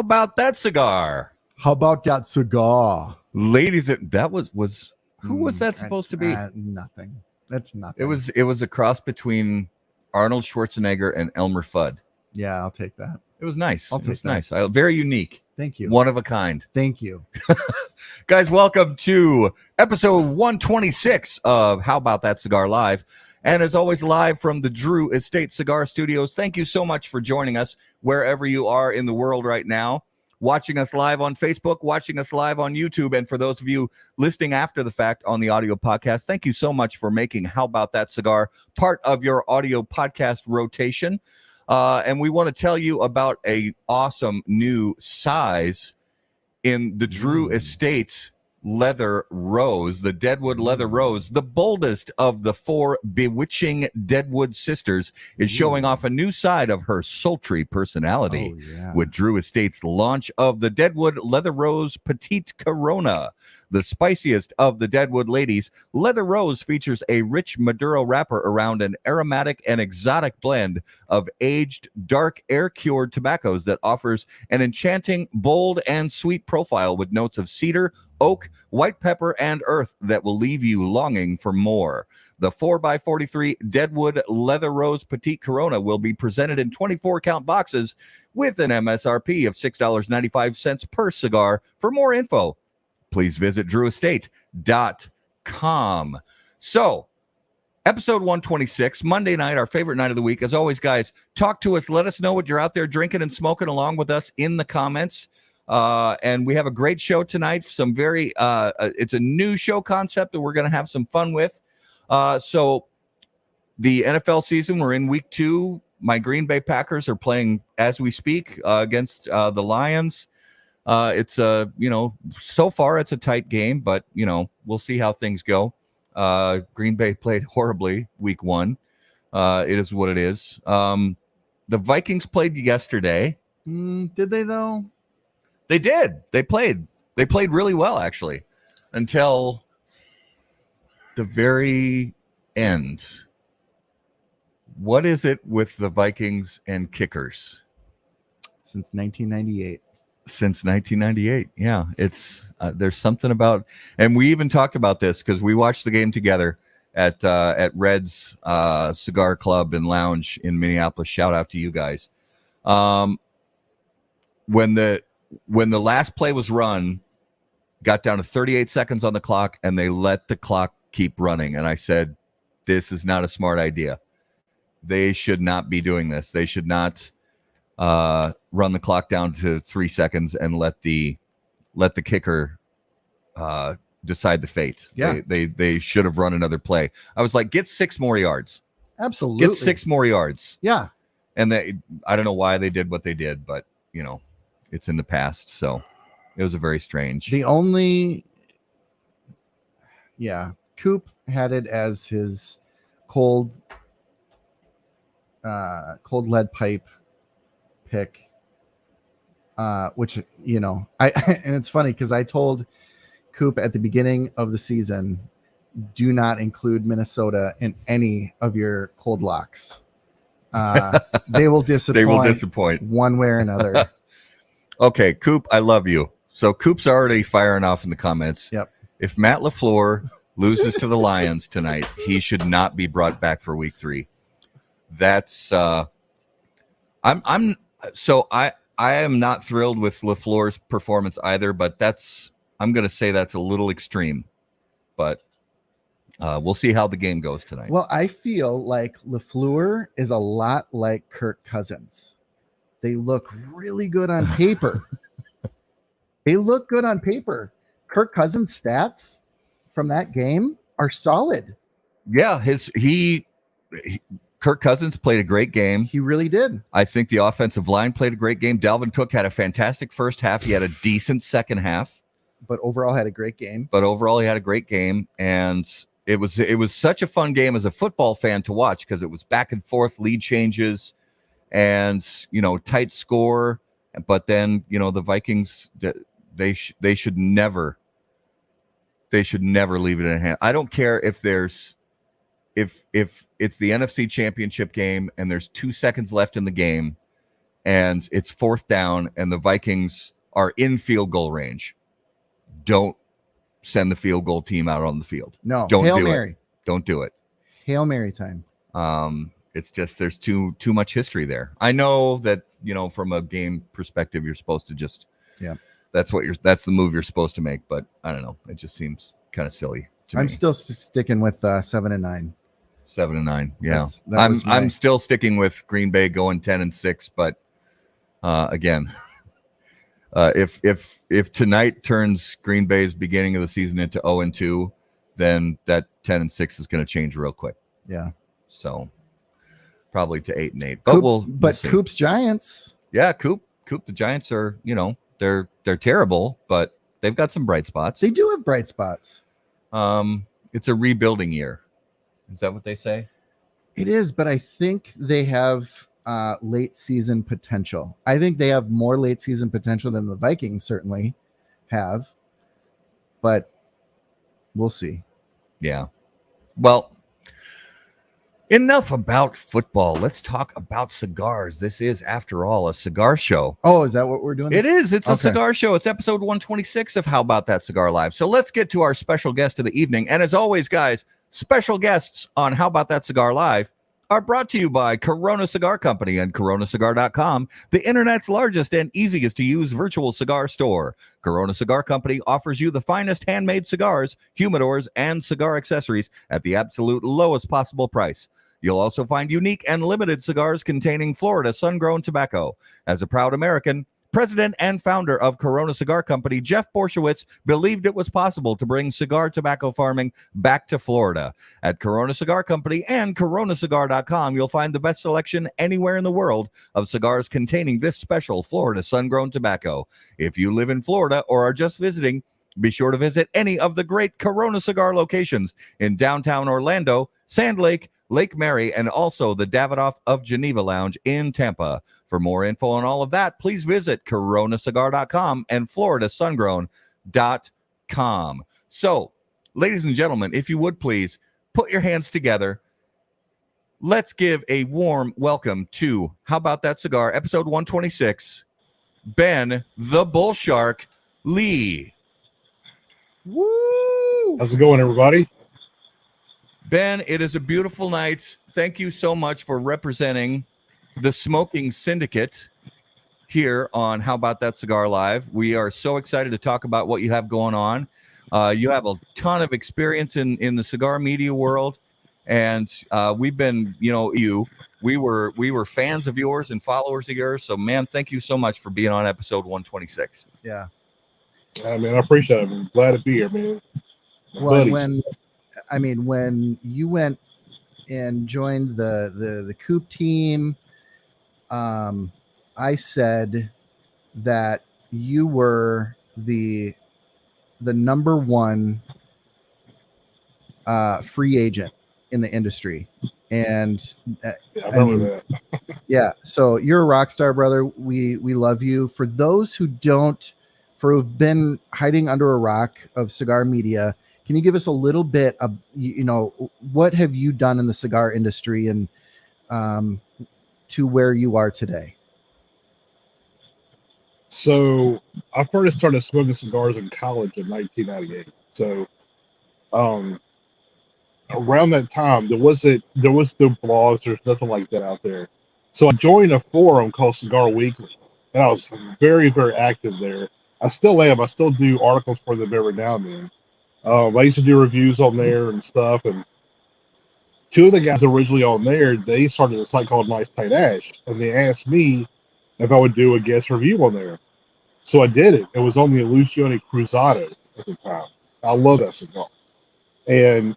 about that cigar? How about that cigar? Ladies, that was who was that supposed to be? Nothing. That's nothing. It was a cross between Arnold Schwarzenegger and Elmer Fudd. Yeah, I'll take that. It was nice. I'll take that. Nice. Very unique. Thank you. One of a kind. Thank you. Guys, welcome to episode 126 of How About That Cigar Live. And as always, live from the Drew Estate Cigar Studios. Thank you so much for joining us wherever you are in the world right now. Watching us live on Facebook, watching us live on YouTube. And for those of you listening after the fact on the audio podcast, thank you so much for making How About That Cigar part of your audio podcast rotation. And we want to tell you about a awesome new size in the Drew Estate Leather Rose, the Deadwood Leather Rose. The boldest of the four bewitching Deadwood sisters is showing off a new side of her sultry personality with Drew Estate's launch of the Deadwood Leather Rose Petite Corona. The spiciest of the Deadwood ladies, Leather Rose features a rich Maduro wrapper around an aromatic and exotic blend of aged, dark, air-cured tobaccos that offers an enchanting, bold, and sweet profile with notes of cedar, oak, white pepper, and earth that will leave you longing for more. The 4x43 Deadwood Leather Rose Petite Corona will be presented in 24-count boxes with an MSRP of $6.95 per cigar. For more info, please visit drewestate.com. So, episode 126, Monday night, our favorite night of the week. As always, guys, talk to us. Let us know what you're out there drinking and smoking along with us in the comments. And we have a great show tonight. Some very, it's a new show concept that we're going to have some fun with. So the NFL season, we're in week 2. My Green Bay Packers are playing as we speak against the Lions. It's so far it's a tight game, but we'll see how things go. Green Bay played horribly week 1. It is what it is. The Vikings played yesterday. Did they though? They did. They played really well, actually, until the very end. What is it with the Vikings and kickers? Since 1998. Since 1998. Yeah, it's there's something about, and we even talked about this because we watched the game together at Red's Cigar Club and Lounge in Minneapolis. Shout out to you guys. When the last play was run, got down to 38 seconds on the clock, and they let the clock keep running. And I said, this is not a smart idea. They should not be doing this. They should not run the clock down to 3 seconds and let the kicker decide the fate. Yeah. They should have run another play. I was like, get 6 more yards. Absolutely. Get 6 more yards. Yeah. And I don't know why they did what they did, but it's in the past, so it was a very strange. Coop had it as his cold lead pipe pick, which and it's funny because I told Coop at the beginning of the season, do not include Minnesota in any of your cold locks. They will disappoint. They will disappoint one way or another. Okay, Coop, I love you. So Coop's already firing off in the comments. Yep. If Matt LaFleur loses to the Lions tonight, he should not be brought back for week 3. That's I am not thrilled with LaFleur's performance either, but I'm going to say that's a little extreme. But we'll see how the game goes tonight. Well, I feel like LaFleur is a lot like Kirk Cousins. They look really good on paper. Kirk Cousins' stats from that game are solid. Yeah, Kirk Cousins played a great game. He really did. I think the offensive line played a great game. Dalvin Cook had a fantastic first half. He had a decent second half. But overall had a great game. And it was such a fun game as a football fan to watch because it was back and forth, lead changes, and tight score. But then the Vikings, they should never leave it in hand. I don't care if it's the NFC Championship game and there's 2 seconds left in the game and it's 4th down and the Vikings are in field goal range, don't send the field goal team out on the field. No, don't Hail do Mary. it. Don't do it. Hail Mary time. It's just there's too much history there. I know that, from a game perspective, you're supposed to just that's the move you're supposed to make, but I don't know. It just seems kind of silly to me. I'm still sticking with 7 and 9. 7 and 9. Yeah. I'm still sticking with Green Bay going 10 and 6, but again, if tonight turns Green Bay's beginning of the season into 0 and 2, then that 10 and 6 is going to change real quick. Yeah. So probably to 8 and 8. But we'll see. Coop's Giants. Yeah, Coop. The Giants are, they're terrible, but they've got some bright spots. They do have bright spots. It's a rebuilding year. Is that what they say? It is, but I think they have late season potential. I think they have more late season potential than the Vikings certainly have, but we'll see. Yeah. Well, enough about football. Let's talk about cigars. This is, after all, a cigar show. Oh, is that what we're doing? It is. It's a cigar show. It's episode 126 of How About That Cigar Live. So let's get to our special guest of the evening. And as always, guys, special guests on How About That Cigar Live are brought to you by Corona Cigar Company and coronacigar.com, the internet's largest and easiest to use virtual cigar store. Corona Cigar Company offers you the finest handmade cigars, humidors, and cigar accessories at the absolute lowest possible price. You'll also find unique and limited cigars containing Florida sun-grown tobacco. As a proud American, president and founder of Corona Cigar Company, Jeff Borshowitz, believed it was possible to bring cigar tobacco farming back to Florida. At Corona Cigar Company and coronacigar.com, you'll find the best selection anywhere in the world of cigars containing this special Florida sun-grown tobacco. If you live in Florida or are just visiting, be sure to visit any of the great Corona Cigar locations in downtown Orlando, Sand Lake, Lake Mary, and also the Davidoff of Geneva Lounge in Tampa. For more info on all of that, please visit coronacigar.com and floridasungrown.com. So, ladies and gentlemen, if you would please put your hands together. Let's give a warm welcome to How About That Cigar, episode 126, Ben the Bull Shark Lee. Woo! How's it going, everybody? Ben, it is a beautiful night. Thank you so much for representing the Smoking Syndicate here on How About That Cigar Live. We are so excited to talk about what you have going on. You have a ton of experience in the cigar media world, and we've been, we were fans of yours and followers of yours. So, man, thank you so much for being on episode 126. Yeah. I mean, I appreciate it. I'm glad to be here, man. Well, when you went and joined the Coop team, I said that you were the number one free agent in the industry. And I remember that. Yeah, so you're a rock star, brother. We love you. For those who've been hiding under a rock of cigar media, can you give us a little bit of, what have you done in the cigar industry and to where you are today? So I first started smoking cigars in college in 1998. So around that time, there was no blogs, there's nothing like that out there. So I joined a forum called Cigar Weekly, and I was very, very active there. I still am. I still do articles for them every now and then. I used to do reviews on there and stuff, and two of the guys originally on there, they started a site called Nice Tight Ash, and they asked me if I would do a guest review on there. So I did it. It was on the Lucione Cruzado at the time. I love that cigar. And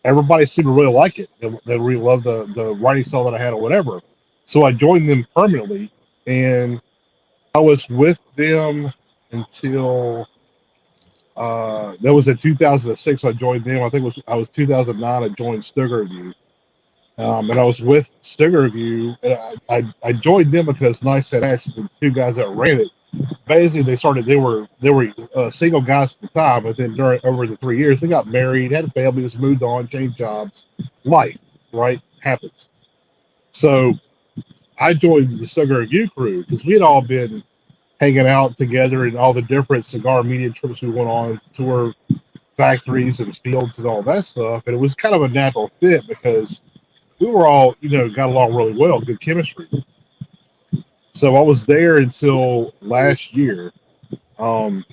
everybody seemed to really like it. They really loved the writing style that I had or whatever. So I joined them permanently, and I was with them until that was in 2006. I joined them. I think I was 2009. I joined Cigar Review, and I was with Cigar Review. And I joined them because Nice Tight Ash, the two guys that ran it, basically they were single guys at the time, but then over the 3 years they got married, had families, moved on, changed jobs, life, right, happens. So I joined the Cigar Review crew because we had all been hanging out together in all the different cigar media trips we went on, tour factories and fields and all that stuff. And it was kind of a natural fit because we were all, got along really well, good chemistry. So I was there until last year. And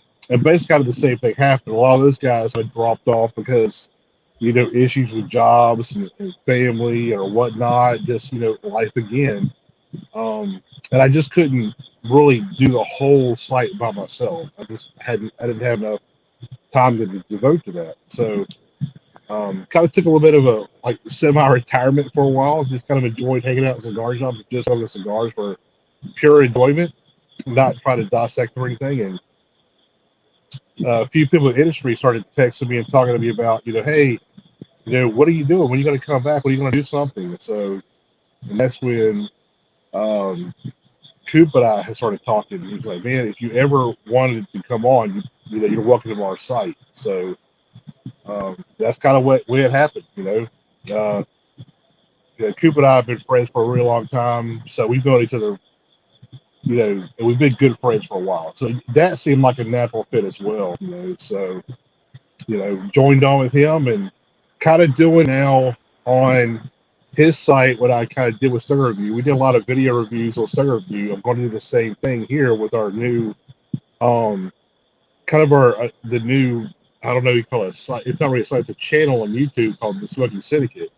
basically kind of the same thing happened. A lot of those guys had dropped off because, issues with jobs and family or whatnot, just, life again. And I just couldn't really do the whole site by myself. I didn't have enough time to devote to that. So kind of took a little bit of a semi-retirement for a while. Just kind of enjoyed hanging out in cigar shops, just over the cigars for pure enjoyment, not trying to dissect or anything. And a few people in the industry started texting me and talking to me about, hey, what are you doing? When are you going to come back? When are you going to do something? And that's when Coop and I had started talking. He's like, man, if you ever wanted to come on, you're welcome to our site. So that's kind of what it happened. Coop and I have been friends for a really long time, so we've known each other. And we've been good friends for a while. So that seemed like a natural fit as well. So joined on with him and kind of doing now on his site what I kind of did with Cigar Review. We did a lot of video reviews on Cigar Review. I'm going to do the same thing here with our new, kind of the new, I don't know, you call it a site. It's not really a site. It's a channel on YouTube called the Smoking Syndicate.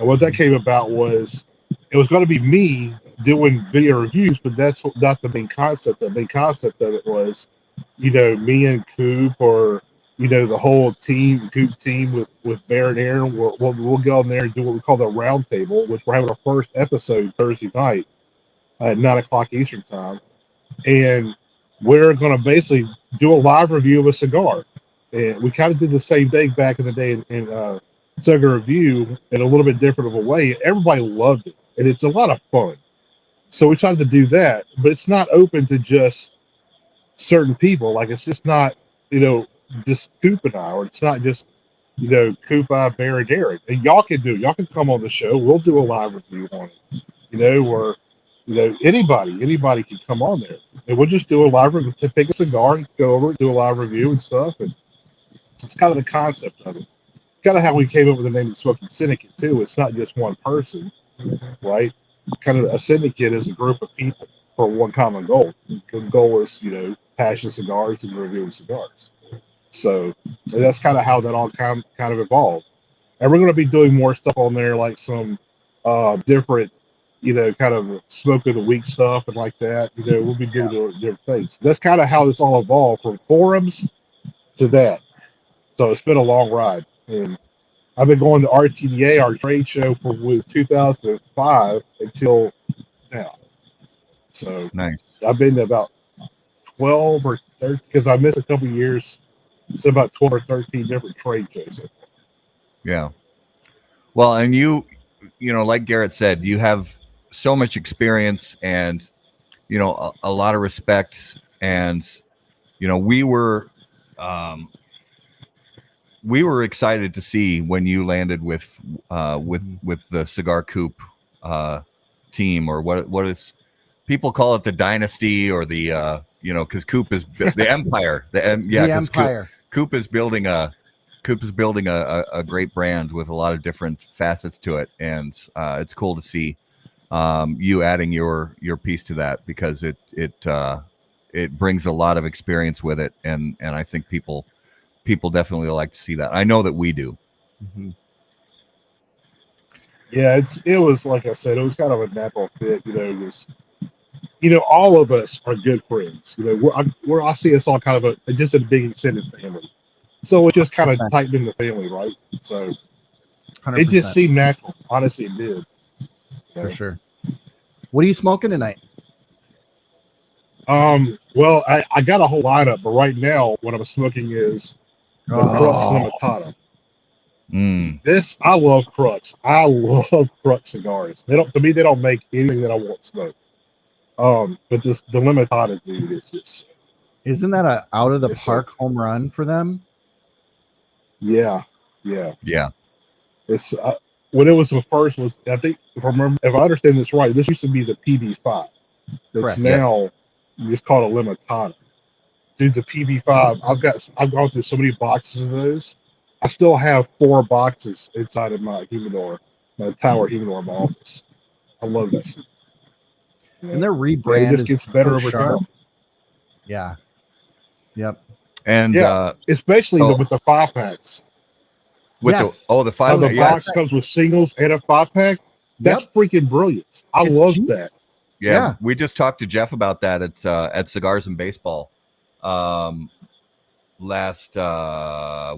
And what that came about was it was going to be me doing video reviews, but that's not the main concept. The main concept of it was, me and Coop or the whole team, Coop team with Bear and Aaron, we'll go on there and do what we call the round table, which we're having our first episode Thursday night at 9 o'clock Eastern time. And we're going to basically do a live review of a cigar. And we kind of did the same thing back in the day in Cigar Review in a little bit different of a way. Everybody loved it. And it's a lot of fun. So we tried to do that, but it's not open to just certain people. Like, it's just not, just Coop and I, or it's not just, Coop, I, Bear, and Derek. And y'all can come on the show. We'll do a live review on it, or, anybody can come on there. And we'll just do a live review, to pick a cigar and go over it, do a live review and stuff. And it's kind of the concept of it. Kind of how we came up with the name of the Smoking Syndicate, too. It's not just one person, right? Kind of a syndicate is a group of people for one common goal. The goal is, passion cigars and reviewing cigars. So that's kind of how that all kind of evolved. And we're going to be doing more stuff on there, like some different, kind of smoke of the week stuff and like that. We'll be doing different things. That's kind of how this all evolved from forums to that. So it's been a long ride. And I've been going to RTDA, our trade show, was 2005 until now. So Nice. I've been to about 12 or 13, because I missed a couple of years. It's about 12 or 13 different trade shows. Yeah. Well, and you like Garrett said, you have so much experience and, a lot of respect. And, we were excited to see when you landed with the Cigar Coop team, or what is people call it, the dynasty, or the because Coop is the empire. The empire. Coop is building a great brand with a lot of different facets to it, and it's cool to see you adding your piece to that, because it brings a lot of experience with it, and I think people definitely like to see that. I know that we do. Mm-hmm. Yeah, it was, like I said, it was kind of a natural fit. It was, all of us are good friends. I see us all kind of just a big extended family. So it just kind of tightened in the family, right? So 100%. It just seemed natural. Honestly, it did. For sure. What are you smoking tonight? Well, I got a whole lineup, but right now what I'm smoking is the Crux Limitada. I love Crux. I love Crux cigars. They don't make anything that I won't smoke. But the Limitada, dude, is just. Isn't that a out of the park home run for them? Yeah. Yeah. It's when it was the first was, I think if I understand this right, this used to be the PB5. That's Correct. Yes. now it's called a Limitata. Dude, the PB5, I've gone through so many boxes of those. I still have 4 boxes inside of my humidor, my tower humidor in my office. I love this. And their It rebrand just is gets better so over sharp. time. Yeah. Yep. And Yeah, especially oh. with the 5-packs. with Yes. the How 5, the yes, box comes with singles and a 5-pack. That's Yep. freaking brilliant. I It's love genius. that. yeah. We just talked to Jeff about that at Cigars and Baseball last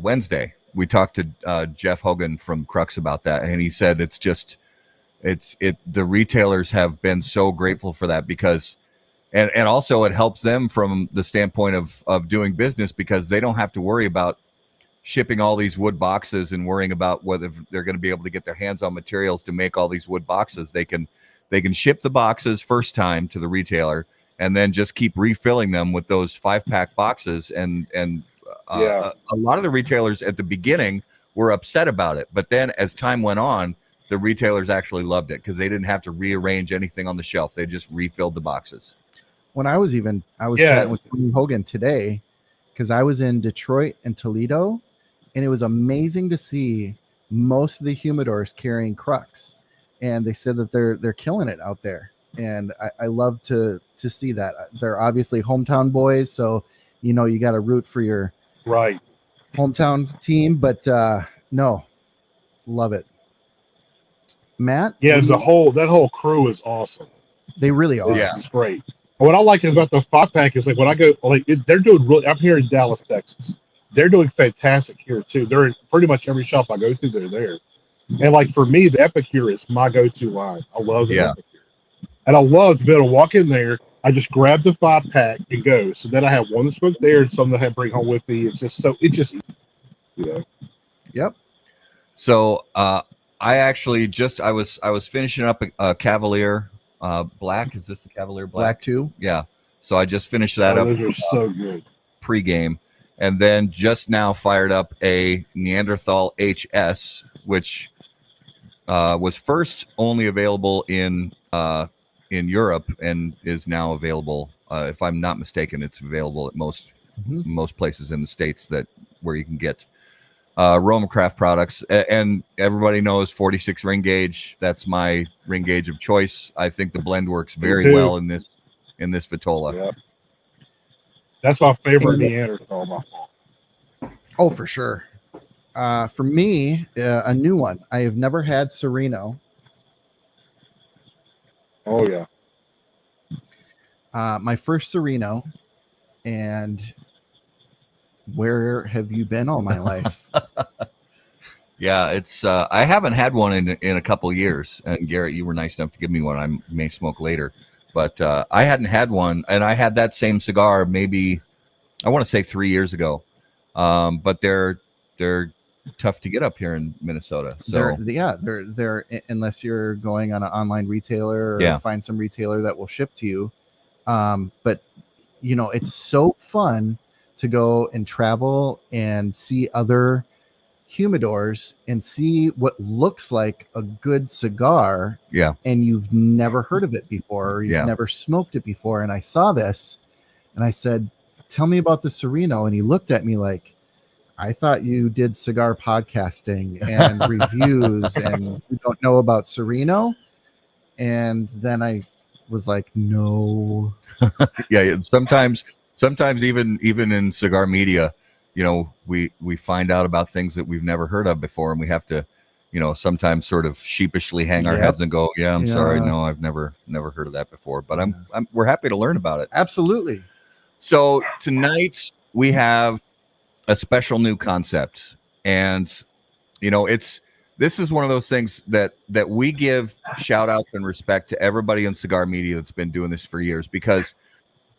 Wednesday. We talked to Jeff Hogan from Crux about that, and he said the retailers have been so grateful for that because and also it helps them from the standpoint of doing business because they don't have to worry about shipping all these wood boxes and worrying about whether they're going to be able to get their hands on materials to make all these wood boxes. They can ship the boxes first time to the retailer and then just keep refilling them with those 5-pack boxes. And Yeah. a lot of the retailers at the beginning were upset about it, but then as time went on, the retailers actually loved it because they didn't have to rearrange anything on the shelf. They just refilled the boxes. When I was chatting with Tony Hogan today, because I was in Detroit and Toledo, and it was amazing to see most of the humidors carrying Crux, and they said that they're killing it out there, and I love to see that. They're obviously hometown boys, so you got to root for your Right. hometown team, but no, love it. Matt, Yeah, that whole crew is awesome. they really are. Yeah. It's great. And what I like about the 5-pack is like when I go, they're doing really. I'm here in Dallas, Texas. They're doing fantastic here too. They're in pretty much every shop I go to. They're there. And like for me, the Epicure is my go-to line. I love the Epicure, and I love to be able to walk in there. I just grab the 5-pack and go. So then I have one to smoke there and some that I bring home with me. It's just easy. Yep. So I actually I was finishing up a Cavalier Black. Is this the Cavalier Black? Black 2. Yeah. So I just finished that up. Those are so good. Pregame, and then just now fired up a Neanderthal HS, which was first only available in Europe and is now available. If I'm not mistaken, it's available at most places in the States where you can get Romacraft products. And everybody knows 46 ring gauge. That's my ring gauge of choice. I think the blend works very well in this Vitola. Yeah. That's my favorite Neanderthal by far. Oh, for sure. For me, a new one. I have never had Sereno. Oh yeah. My first Sereno, and where have you been all my life? Yeah, it's I haven't had one in a couple of years. And Garrett, you were nice enough to give me one. I may smoke later, but I hadn't had one, and I had that same cigar maybe I want to say 3 years ago. But they're tough to get up here in Minnesota. So they're unless you're going on an online retailer or find some retailer that will ship to you. But it's so fun to go and travel and see other humidors and see what looks like a good cigar. Yeah. And you've never heard of it before, or you've never smoked it before. And I saw this and I said, tell me about the Sereno. And he looked at me like, I thought you did cigar podcasting and reviews and you don't know about Sereno. And then I was like, no. Yeah. Sometimes even in cigar media, we find out about things that we've never heard of before, and we have to, sometimes sort of sheepishly hang our heads and go, I'm sorry. No, I've never heard of that before, but we're happy to learn about it. Absolutely. So tonight we have a special new concept, and this is one of those things that we give shout outs and respect to everybody in cigar media that's been doing this for years, because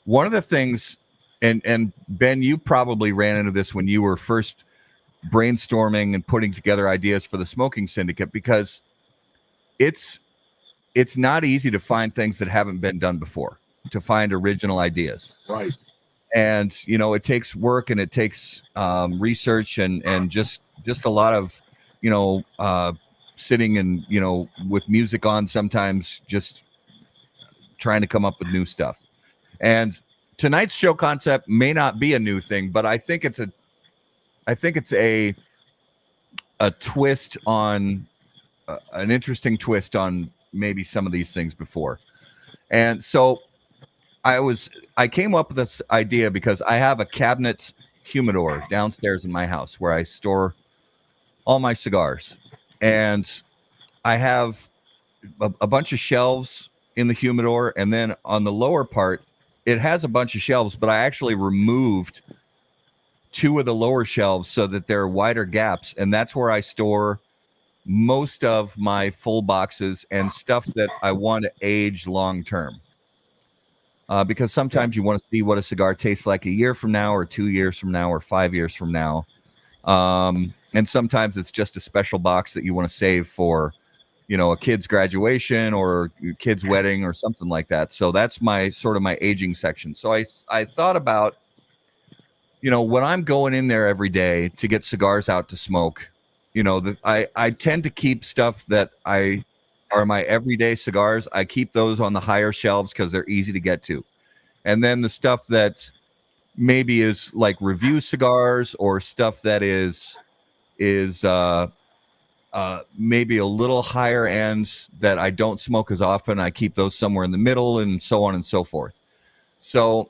one of the things, and Ben, you probably ran into this when you were first brainstorming and putting together ideas for the Smoking Syndicate, because it's not easy to find things that haven't been done before, to find original ideas. Right. And it takes work, and it takes research, and just a lot of sitting and, with music on, sometimes just trying to come up with new stuff. And tonight's show concept may not be a new thing, but I think it's a twist on an interesting twist on maybe some of these things before. And so I came up with this idea because I have a cabinet humidor downstairs in my house where I store all my cigars. And I have a bunch of shelves in the humidor. And then on the lower part, it has a bunch of shelves, but I actually removed 2 of the lower shelves so that there are wider gaps. And that's where I store most of my full boxes and stuff that I want to age long term. Because sometimes you want to see what a cigar tastes like a year from now, or 2 years from now, or 5 years from now. And sometimes it's just a special box that you want to save for, a kid's graduation or your kid's wedding or something like that. So that's my aging section. So I thought about, when I'm going in there every day to get cigars out to smoke, I tend to keep stuff that are my everyday cigars. I keep those on the higher shelves because they're easy to get to. And then the stuff that maybe is like review cigars or stuff that is maybe a little higher end that I don't smoke as often, I keep those somewhere in the middle, and so on and so forth. So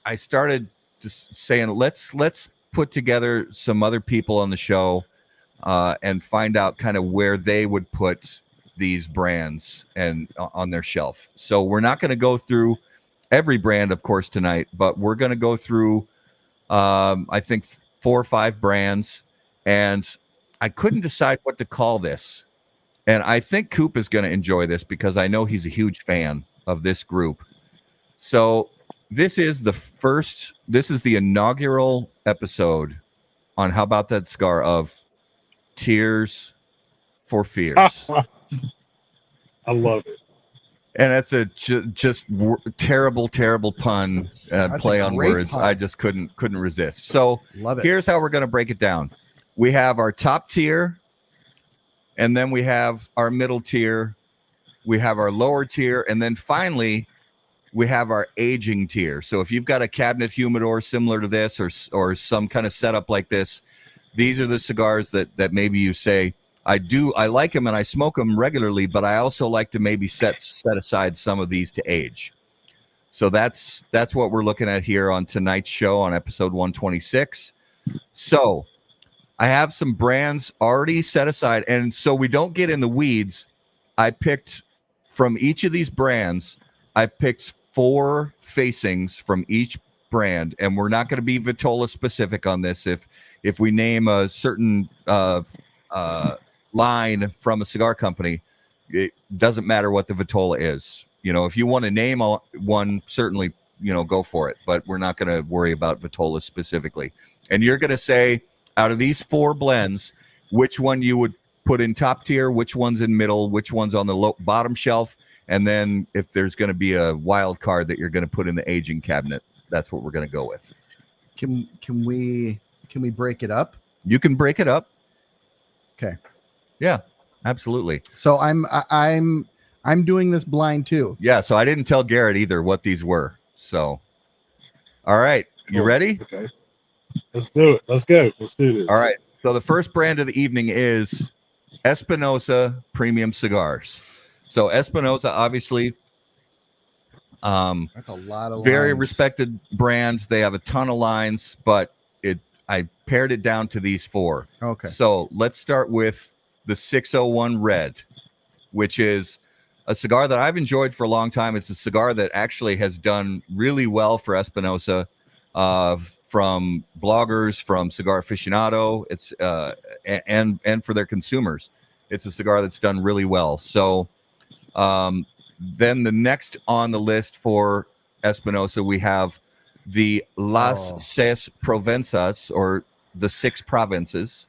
I started just saying, let's put together some other people on the show and find out kind of where they would put these brands and on their shelf. So we're not going to go through every brand, of course, tonight, but we're going to go through I think 4 or 5 brands, and I couldn't decide what to call this. And I think Coop is going to enjoy this because I know he's a huge fan of this group. So this is the inaugural episode on How About That Cigar of Tears for Fears. I love it. And that's a terrible pun, play on words. Pun. I just couldn't resist. So here's how we're going to break it down. We have our top tier, and then we have our middle tier, we have our lower tier, and then finally we have our aging tier. So if you've got a cabinet humidor similar to this, or some kind of setup like this, these are the cigars that maybe you say, I like them and I smoke them regularly, but I also like to maybe set aside some of these to age. So that's what we're looking at here on tonight's show on episode 126. So I have some brands already set aside, and so we don't get in the weeds, I picked from each of these brands, I picked 4 facings from each brand, and we're not going to be Vitola specific on this. If we name a certain line from a cigar company, it doesn't matter what the Vitola is. If you want to name one, certainly, go for it, but we're not going to worry about Vitola specifically. And you're going to say, out of these 4 blends, which one you would put in top tier, which one's in middle, which one's on the bottom shelf, and then if there's going to be a wild card that you're going to put in the aging cabinet, that's what we're going to go with. Can we break it up? You can break it up. Okay. Yeah, absolutely. So I'm doing this blind too. Yeah, so I didn't tell Garrett either what these were. So, all right, you ready? Okay. Let's do it. Let's go. Let's do this. All right. So the first brand of the evening is Espinosa Premium Cigars. So Espinosa, obviously, that's a lot of very lines. Respected brand. They have a ton of lines, but I pared it down to these 4. Okay. So let's start with the 601 Red, which is a cigar that I've enjoyed for a long time. It's a cigar that actually has done really well for Espinosa, from bloggers, from Cigar Aficionado. It's and for their consumers. It's a cigar that's done really well. So then the next on the list for Espinosa, we have the Las Seis Provincias, or the 6 provinces.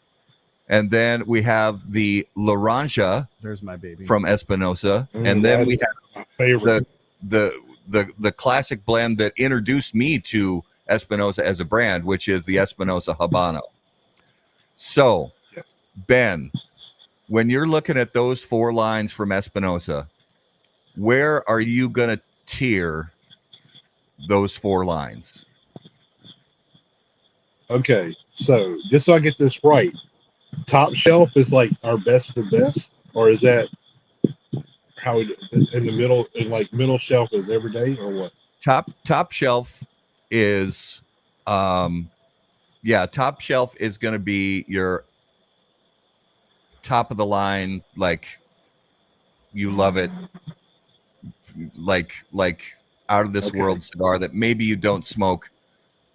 And then we have the Laranja. There's my baby. From Espinosa. And then we have the classic blend that introduced me to Espinosa as a brand, which is the Espinosa Habano. So, Ben, when you're looking at those 4 lines from Espinosa, where are you going to tier those 4 lines? Okay, so just so I get this right, top shelf is like our best of the best, or is that how we, in the middle, in like middle shelf is everyday, or what? Top shelf is top shelf is going to be your top of the line, like you love it, like out of this world cigar that maybe you don't smoke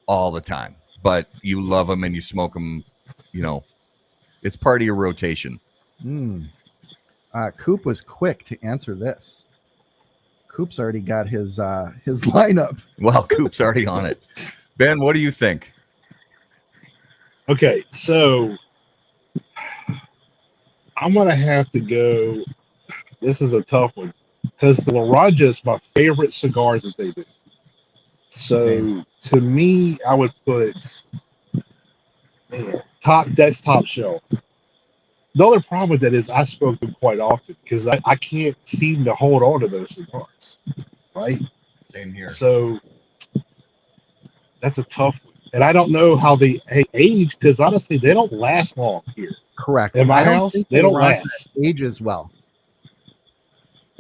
all the time, but you love them and you smoke them, it's part of your rotation. Coop was quick to answer this. Coop's already got his lineup. Well, Coop's already on it. Ben, what do you think? Okay, so I'm gonna have to go. This is a tough one because the Laranja is my favorite cigar that they do. So Same. to me, I would put top shelf. The only problem with that is I smoke them quite often because I can't seem to hold on to those cigars, right? Same here. So that's a tough one. And I don't know how they age because honestly, they don't last long here. Correct. In my I don't house, think they don't Laranja last. ages well.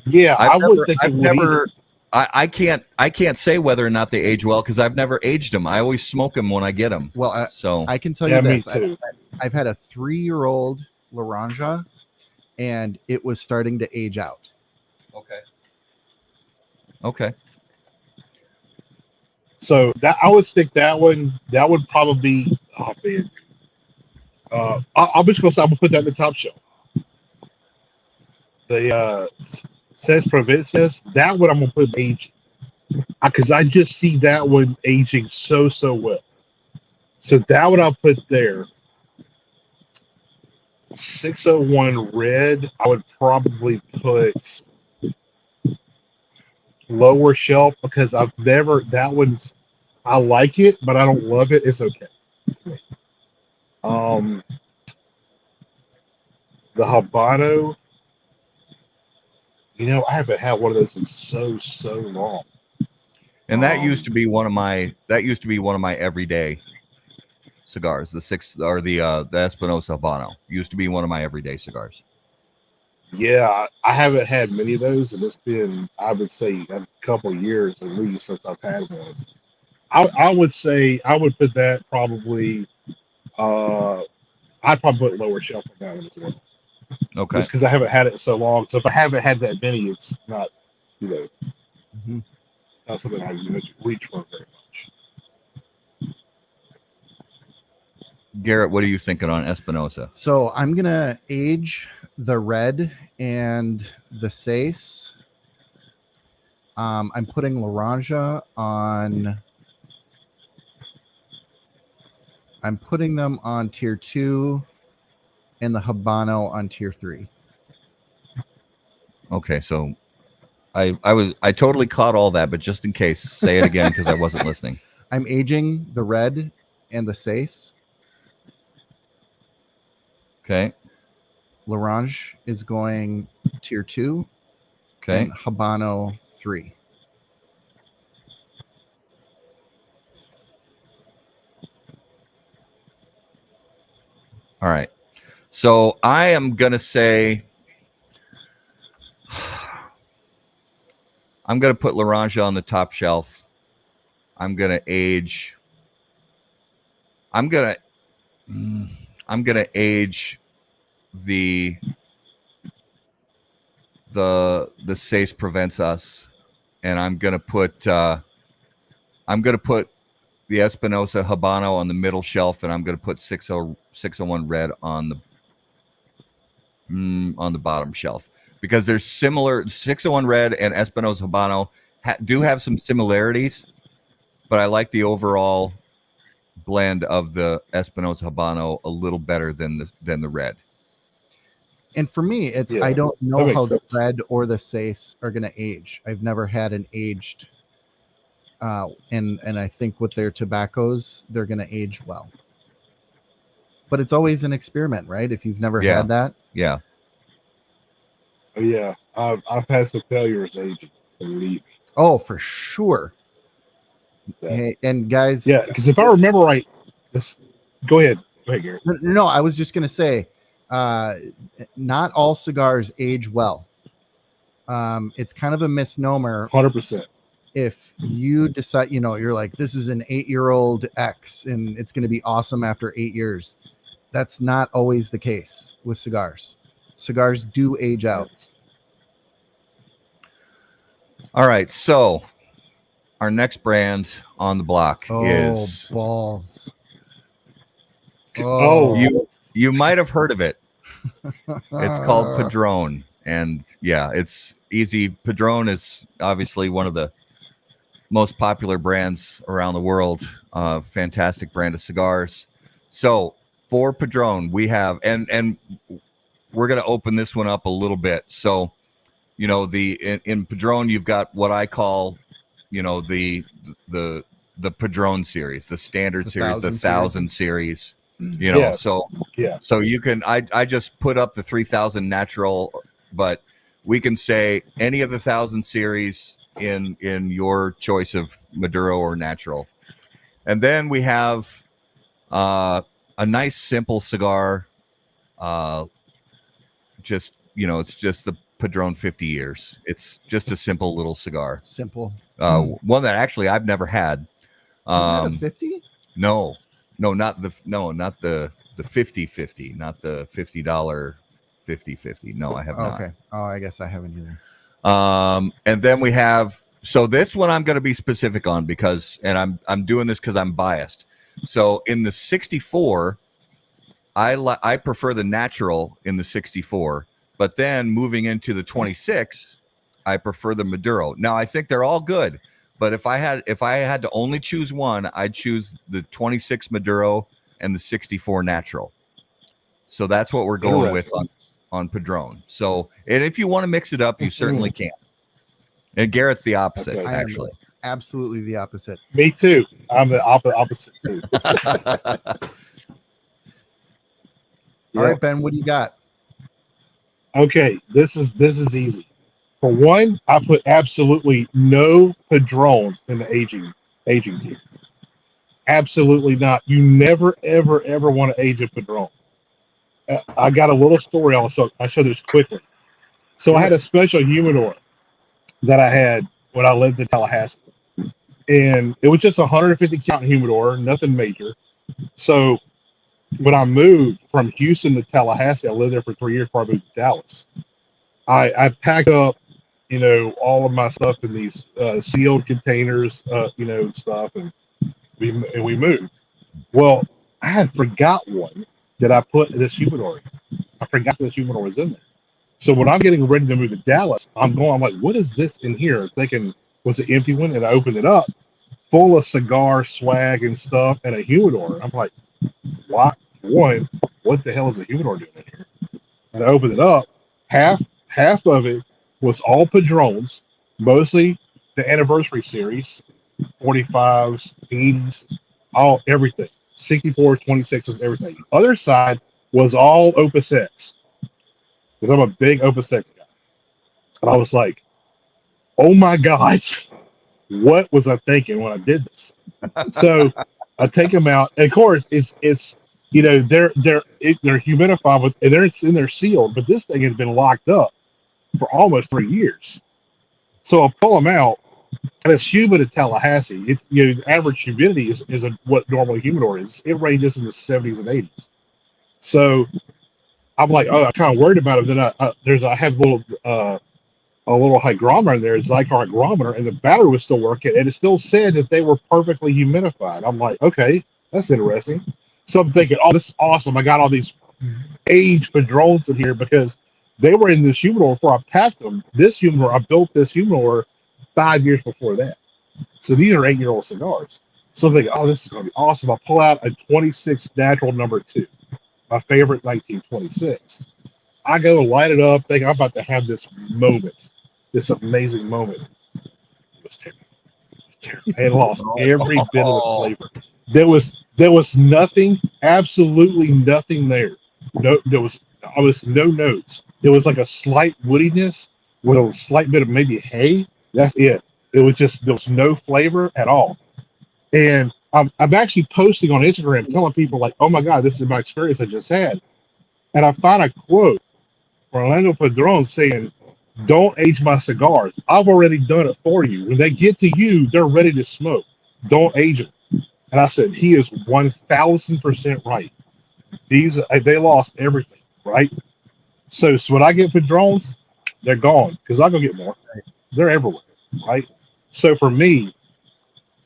Yeah, I would think it would never. I can't say whether or not they age well because I've never aged them. I always smoke them when I get them. Well, so I can tell Yeah, you me this: too. I've had a 3-year-old Laranja, and it was starting to age out. Okay. So that I would stick that one. That would probably be. Oh man. I'm just gonna say I'm gonna put that in the top shelf. The says Provincias. That one I'm gonna put aging because I just see that one aging so well. So that one I'll put there. 601 red. I would probably put lower shelf because I've never. That one's. I like it, but I don't love it. It's okay. The Habano. I haven't had one of those in so long. And that used to be one of my everyday cigars. The Espinosa Habano used to be one of my everyday cigars. Yeah, I haven't had many of those, and it's been, I would say, a couple of years at least since I've had one. I would say I would put that probably. I'd probably put lower shelf on that one as well. Okay. Just because I haven't had it so long. So if I haven't had that many, it's not, not something I reach for very much. Garrett, what are you thinking on Espinosa? So I'm gonna age the red and the Sace. I'm putting Laranja on. I'm putting them on tier 2 and the Habano on tier 3. Okay, so I totally caught all that, but just in case, say it again because I wasn't listening. I'm aging the red and the Sace. Okay. Laranja is going tier 2. Okay. And Habano 3. All right. So I am going to say I'm going to put Laranja on the top shelf. I'm going to age the Sace Prevents Us, and I'm going to put the Espinosa Habano on the middle shelf, and I'm going to put 601 red on the bottom shelf because there's similar. 601 red and Espinosa Habano do have some similarities, but I like the overall blend of the Espinosa Habano a little better than the red. And for me, it's I don't know how the red or the Sace are going to age. I've never had an aged. And I think with their tobaccos, they're going to age well. But it's always an experiment, right? If you've never had that. Yeah. Yeah, I've had some failures aging. Believe me. Oh, for sure. Yeah. Hey, and guys, Yeah, because if I remember right, this. Go ahead, Garrett. no, I was just gonna say, not all cigars age well. It's kind of a misnomer 100%. if you decide, you're like, this is an 8-year-old X and it's going to be awesome after 8 years. That's not always the case with cigars. Cigars do age out. All right, so our next brand on the block is balls. You might have heard of it. It's called Padron, and yeah, it's easy. Padron is obviously one of the most popular brands around the world. Fantastic brand of cigars. So for Padron, we have, and we're going to open this one up a little bit. So, in Padron, you've got what I call, the Padron series, the standard series, the 1000 series. So you can, I just put up the 3000 natural, but we can say any of the 1000 series in your choice of Maduro or natural. And then we have a nice simple cigar. It's just the Padron 50 years. It's just a simple little cigar. Simple. One that actually I've never had. A 50? No, not the 50/50, not the $50 50/50. No, I have not. Okay. Oh, I guess I haven't either. And then we have, so this one I'm going to be specific on because, and I'm doing this because I'm biased. So in the 64, I prefer the natural in the 64, but then moving into the 26, I prefer the Maduro. Now I think they're all good, but if I had to only choose one, I'd choose the 26 Maduro and the 64 natural. So that's what we're going with on Padron. So, and if you want to mix it up, you certainly can. And Garrett's the opposite, actually. Absolutely the opposite. Me too. I'm the opposite too. All right, Ben, what do you got? Okay, this is easy. For one, I put absolutely no Padrones in the aging tier. Absolutely not. You never, ever, ever want to age a Padron. I got a little story. I'll show this quickly. So I had a special humidor that I had when I lived in Tallahassee, and it was just a 150 count humidor, nothing major. So when I moved from Houston to Tallahassee, I lived there for 3 years before I moved to Dallas. I packed up, all of my stuff in these sealed containers, and stuff, and we moved. Well, I had forgot one that I put in this humidor. I forgot this humidor was in there. So when I'm getting ready to move to Dallas, I'm like, what is this in here? Thinking, was it empty one? And I opened it up, full of cigar swag and stuff, and a humidor. I'm like, what the hell is a humidor doing in here? And I opened it up. Half of it was all Padrones, mostly the anniversary series, 45s, 80s, everything. 64, 26s, everything. The other side was all Opus X, because I'm a big Opus X guy. And I was like, oh my gosh, what was I thinking when I did this? So I take them out, and of course it's they're humidified, and they're in there sealed, but this thing has been locked up for almost 3 years. So I pull them out, and it's humid in Tallahassee. It's the average humidity is what normal humidor is. It ranges in the 70s and 80s. So I'm like, oh, I'm kind of worried about it. Then I have a little hygrometer in there, a Zycar hygrometer, and the battery was still working, and it still said that they were perfectly humidified. I'm like, okay, that's interesting. So I'm thinking, oh, this is awesome. I got all these aged Padrones in here because they were in this humidor before I packed them. This humidor, I built this humidor 5 years before that. So these are 8-year-old cigars. So I'm thinking, oh, this is going to be awesome. I pull out a 26 natural number 2, my favorite 1926. I go light it up, thinking I'm about to have this moment, this amazing moment. It was terrible. It lost every bit of the flavor. There was nothing, absolutely nothing there. No, there was no notes. It was like a slight woodiness with a slight bit of maybe hay. That's it. It was just there was no flavor at all. And I'm actually posting on Instagram telling people like, "Oh my God, this is my experience I just had." And I found a quote from Orlando Padron saying, "Don't age my cigars. I've already done it for you. When they get to you, they're ready to smoke. Don't age them." And I said, he is 1,000% right. They lost everything, right? So when I get Padrones, they're gone because I go get more. They're everywhere, right? So for me,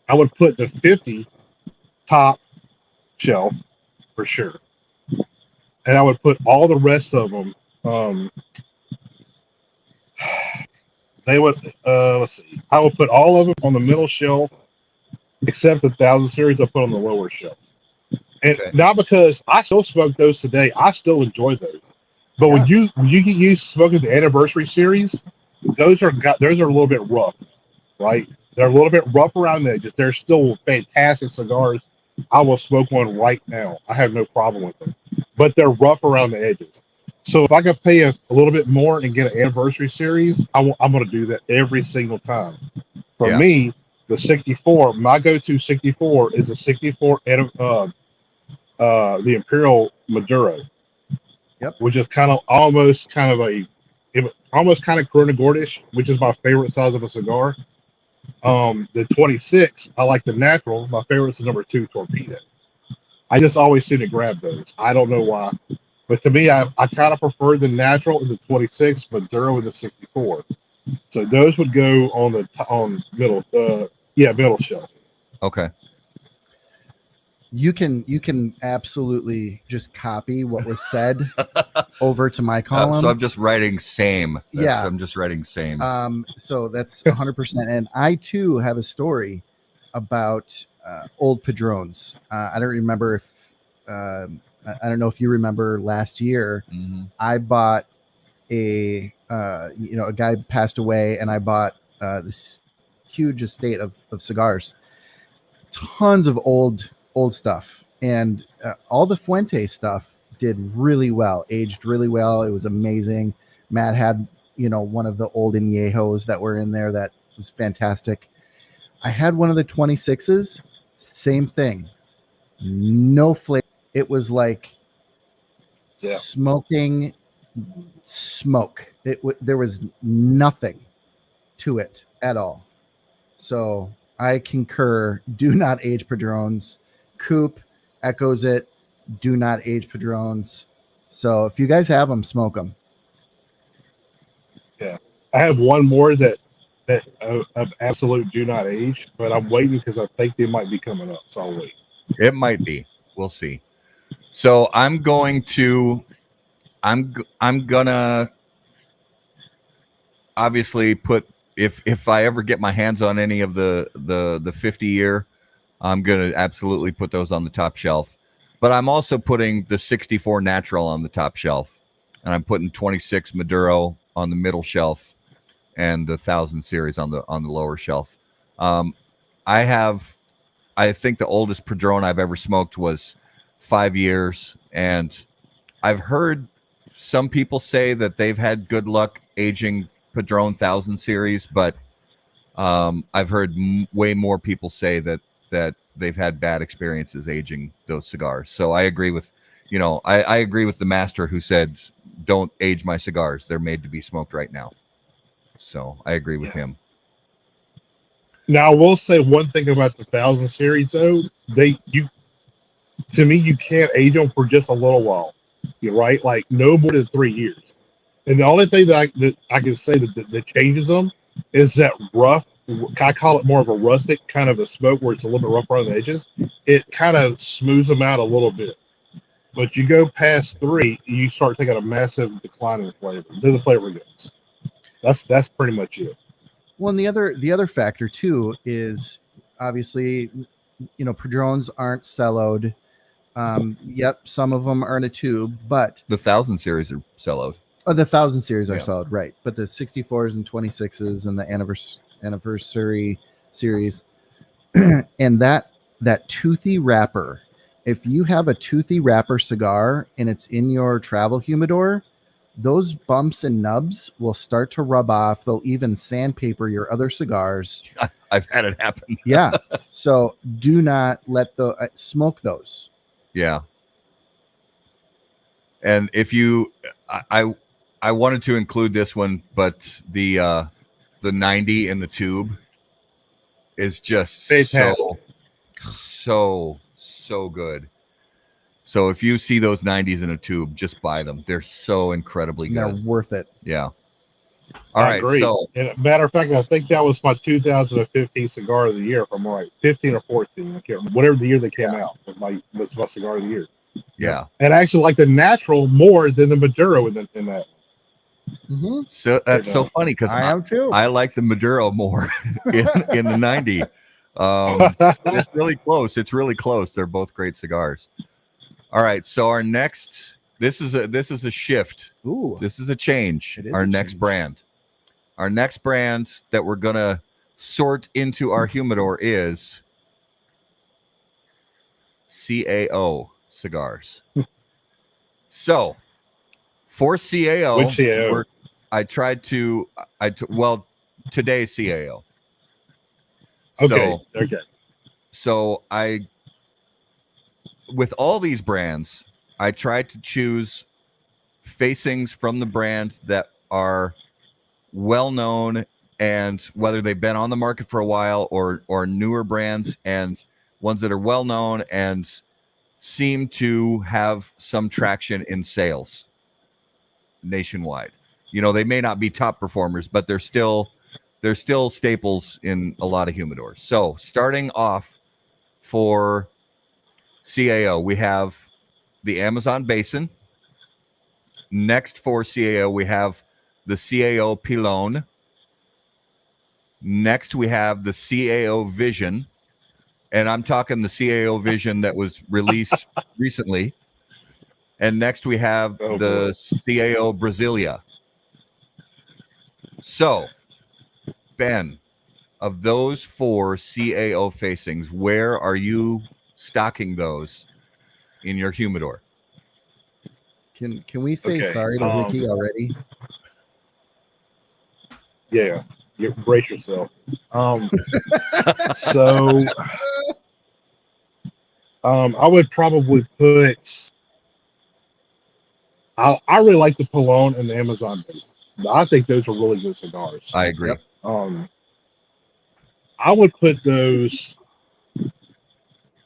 I would put the 50 top shelf for sure, and I would put all the rest of them. They would let's see. I would put all of them on the middle shelf, except the 1,000 series. I put on the lower shelf, and Okay. not because I still smoke those today. I still enjoy those. But Yes. when you get used to smoking the anniversary series, those are a little bit rough, right? They're a little bit rough around the edges. They're still fantastic cigars. I will smoke one right now. I have no problem with them, but they're rough around the edges. So if I could pay a little bit more and get an anniversary series, I'm going to do that every single time. For Yeah. me, the 64, my go-to 64 is a 64 the Imperial Maduro. Yep. Which is almost kind of Corona Gordish, which is my favorite size of a cigar. The 26, I like the natural. My favorite is the number 2 Torpedo. I just always seem to grab those. I don't know why, but to me, I kind of prefer the natural in the 26, but Duro in the 64. So those would go on the middle shelf. Okay. You can absolutely just copy what was said over to my column. So I'm just writing same. Yeah. I'm just writing same. So that's 100%. And I too have a story about old Padrones. I don't remember if I don't know if you remember last year. Mm-hmm. I bought a guy passed away, and I bought this huge estate of cigars, tons of old stuff, and all the Fuente stuff did really well, aged really well. It was amazing. Matt had one of the old añejos that were in there that was fantastic. I had one of the 26s, same thing, no flavor. It was like smoking smoke. There was nothing to it at all. So I concur. Do not age Padrones. Coop echoes it. Do not age Padrones. So if you guys have them, smoke them. Yeah, I have one more that of absolute do not age, but I'm waiting because I think they might be coming up. So I'll wait. It might be. We'll see. So I'm gonna obviously put, if I ever get my hands on any of the 50 year, I'm gonna absolutely put those on the top shelf. But I'm also putting the 64 natural on the top shelf, and I'm putting 26 Maduro on the middle shelf, and the 1,000 series on the lower shelf. I think the oldest Padron I've ever smoked was 5 years, and I've heard some people say that they've had good luck aging Padron 1,000 series, but I've heard way more people say that they've had bad experiences aging those cigars. So I agree with, I agree with the master who said, "Don't age my cigars. They're made to be smoked right now." So I agree with him. Now I will say one thing about the 1,000 series though. To me, you can't age them for just a little while. You're right, like no more than 3 years. And the only thing that I can say that changes them is that rough. I call it more of a rustic kind of a smoke where it's a little bit rough around the edges. It kind of smooths them out a little bit. But you go past 3, you start taking a massive decline in flavor. Then the flavor goes. That's pretty much it. Well, and the other factor too is obviously, Padrones aren't celloed. Yep, some of them are in a tube, but The 1,000 series are sellout. the 1,000 series are Yeah. solid, right? But the 64s and 26s and the anniversary series, and that toothy wrapper. If you have a toothy wrapper cigar and it's in your travel humidor, those bumps and nubs will start to rub off. They'll even sandpaper your other cigars. I've had it happen. Yeah. So do not let the smoke those. Yeah. And if you, I wanted to include this one, but the 90 in the tube is just Fantastic. so good. So if you see those 90s in a tube, just buy them. They're so incredibly good. They're worth it. Yeah. All right. Agree. So, and matter of fact, I think that was my 2015 cigar of the year, if I'm right, 15 or 14. I can't remember. Whatever the year they came out was my cigar of the year. yeah. And I actually like the natural more than the Maduro in that. Mm-hmm. So that's so funny because I am too. I like the Maduro more in the 90. It's really close. It's really close. They're both great cigars. All right. So our next, this is a shift. Ooh. This is a change. It is Our a next change. brand. Our next brand that we're gonna sort into our humidor is CAO cigars. So for CAO, Which CAO? Today's CAO. Okay. So with all these brands, I tried to choose facings from the brands that are well known, and whether they've been on the market for a while or newer brands, and ones that are well known and seem to have some traction in sales nationwide. You know, they may not be top performers, but they're still staples in a lot of humidors. So starting off for CAO, we have the Amazon Basin. Next for CAO, we have the CAO Pilon. Next, we have the CAO Vision. And I'm talking the CAO Vision that was released recently. And next, we have the CAO Brasilia. So, Ben, of those 4 CAO facings, where are you stocking those in your humidor? Can we say Okay, sorry to Ricky already? Yeah. You brace yourself. So I would probably put. I really like the Pilon and the Amazon Base. I think those are really good cigars. I agree. Yep. I would put those.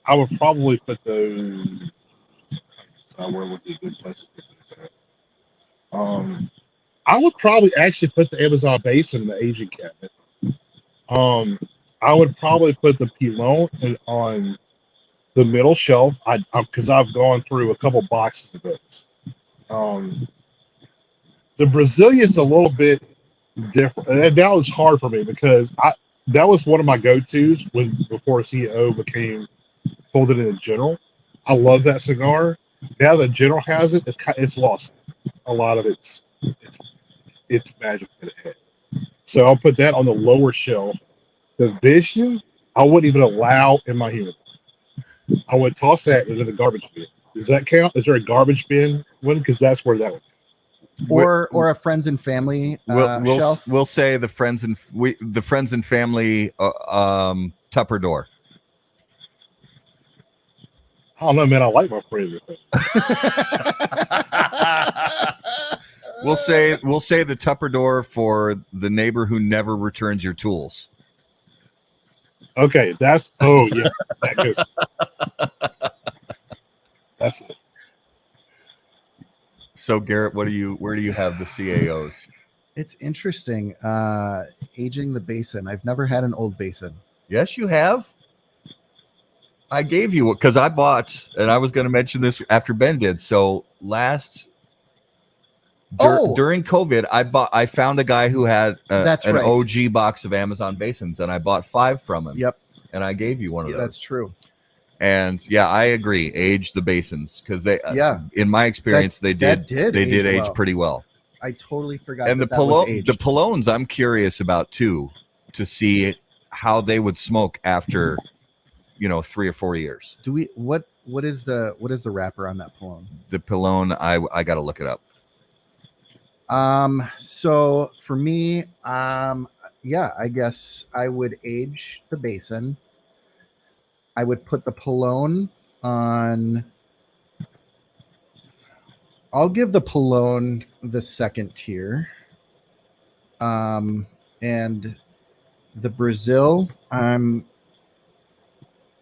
I would probably put those. Where would be a good place to put those at? I would probably actually put the Amazon Basin in the aging cabinet. I would probably put the Pilon on the middle shelf. Because I've gone through a couple boxes of those. The Brasilia is a little bit different. And that was hard for me because that was one of my go-tos before CEO became folded into General. I love that cigar. Now that General has it, it's lost a lot of its magic that it had. So I'll put that on the lower shelf. The Vision, I wouldn't even allow in my humidor. I would toss that into the garbage bin. Does that count? Is there a garbage bin one? Because that's where that would. Or a friends and family shelf. We'll say the friends and family Tupper door. I don't know, man. I like my friends. We'll say the Tupper door for the neighbor who never returns your tools. Okay, that goes. That's it. So Garrett, where do you have the CAOs? It's interesting. Aging the Basin. I've never had an old Basin. Yes, you have. I gave you because I bought, and I was going to mention this after Ben did. So during COVID, I found a guy who had an OG box of Amazon Basins, and I bought 5 from him. Yep. And I gave you one of those. That's true. And yeah, I agree. Age the Basins because they, in my experience, they did age pretty well. I totally forgot. And the Pilones, I'm curious about too, to see how they would smoke after, 3 or 4 years. What is the wrapper on that Pilon? The Pilon, I got to look it up. So for me, yeah, I guess I would age the Basin. I would put the Polone on. I'll give the Polone the second tier. And the Brazil, I'm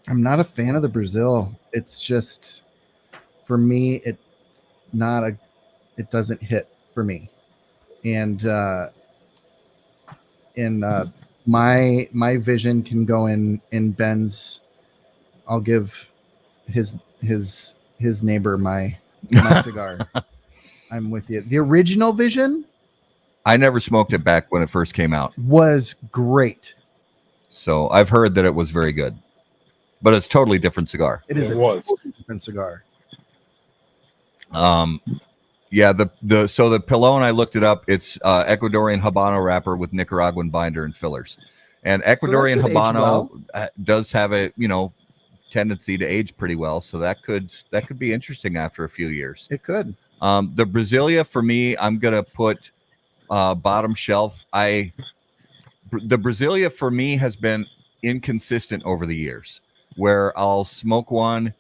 not a fan of the Brazil. It's just, for me, it doesn't hit for me. And my vision can go in Ben's. I'll give his neighbor my cigar. I'm with you. The original Vision I never smoked it back when it first came out, was great. so I've heard that it was very good, but it's totally different cigar. It is It a was. totally different cigar. Yeah, the Pilon, I looked it up. It's Ecuadorian Habano wrapper with Nicaraguan binder and fillers, and Ecuadorian should age Habano well. does have a tendency to age pretty well, so that could be interesting after a few years. It could. The Brasilia, for me, I'm gonna put bottom shelf. The Brasilia for me has been inconsistent over the years, where I'll smoke one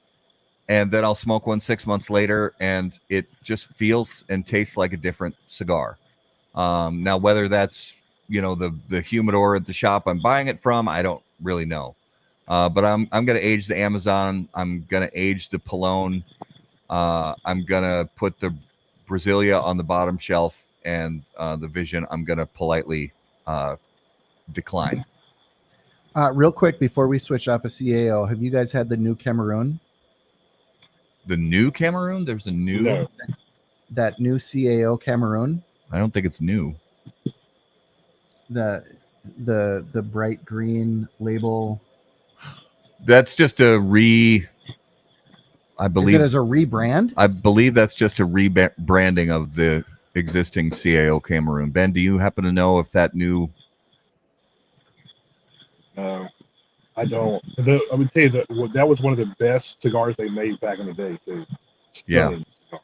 and then I'll smoke one 6 months later and it just feels and tastes like a different cigar. Now, whether that's the humidor at the shop I'm buying it from, I don't really know. But I'm gonna age the Amazon. I'm gonna age the Polone. I'm gonna put the Brasilia on the bottom shelf, and the Vision I'm gonna politely decline. Real quick before we switch off a CAO, have you guys had the new Cameroon? The new Cameroon? There's a new. No. That new CAO Cameroon? I don't think it's new. The bright green label. That's just a I believe Is it as a rebrand? I believe that's just a rebranding of the existing CAO Cameroon. Ben, do you happen to know if that new? I don't. I would tell you that was one of the best cigars they made back in the day too. Yeah. Cigar.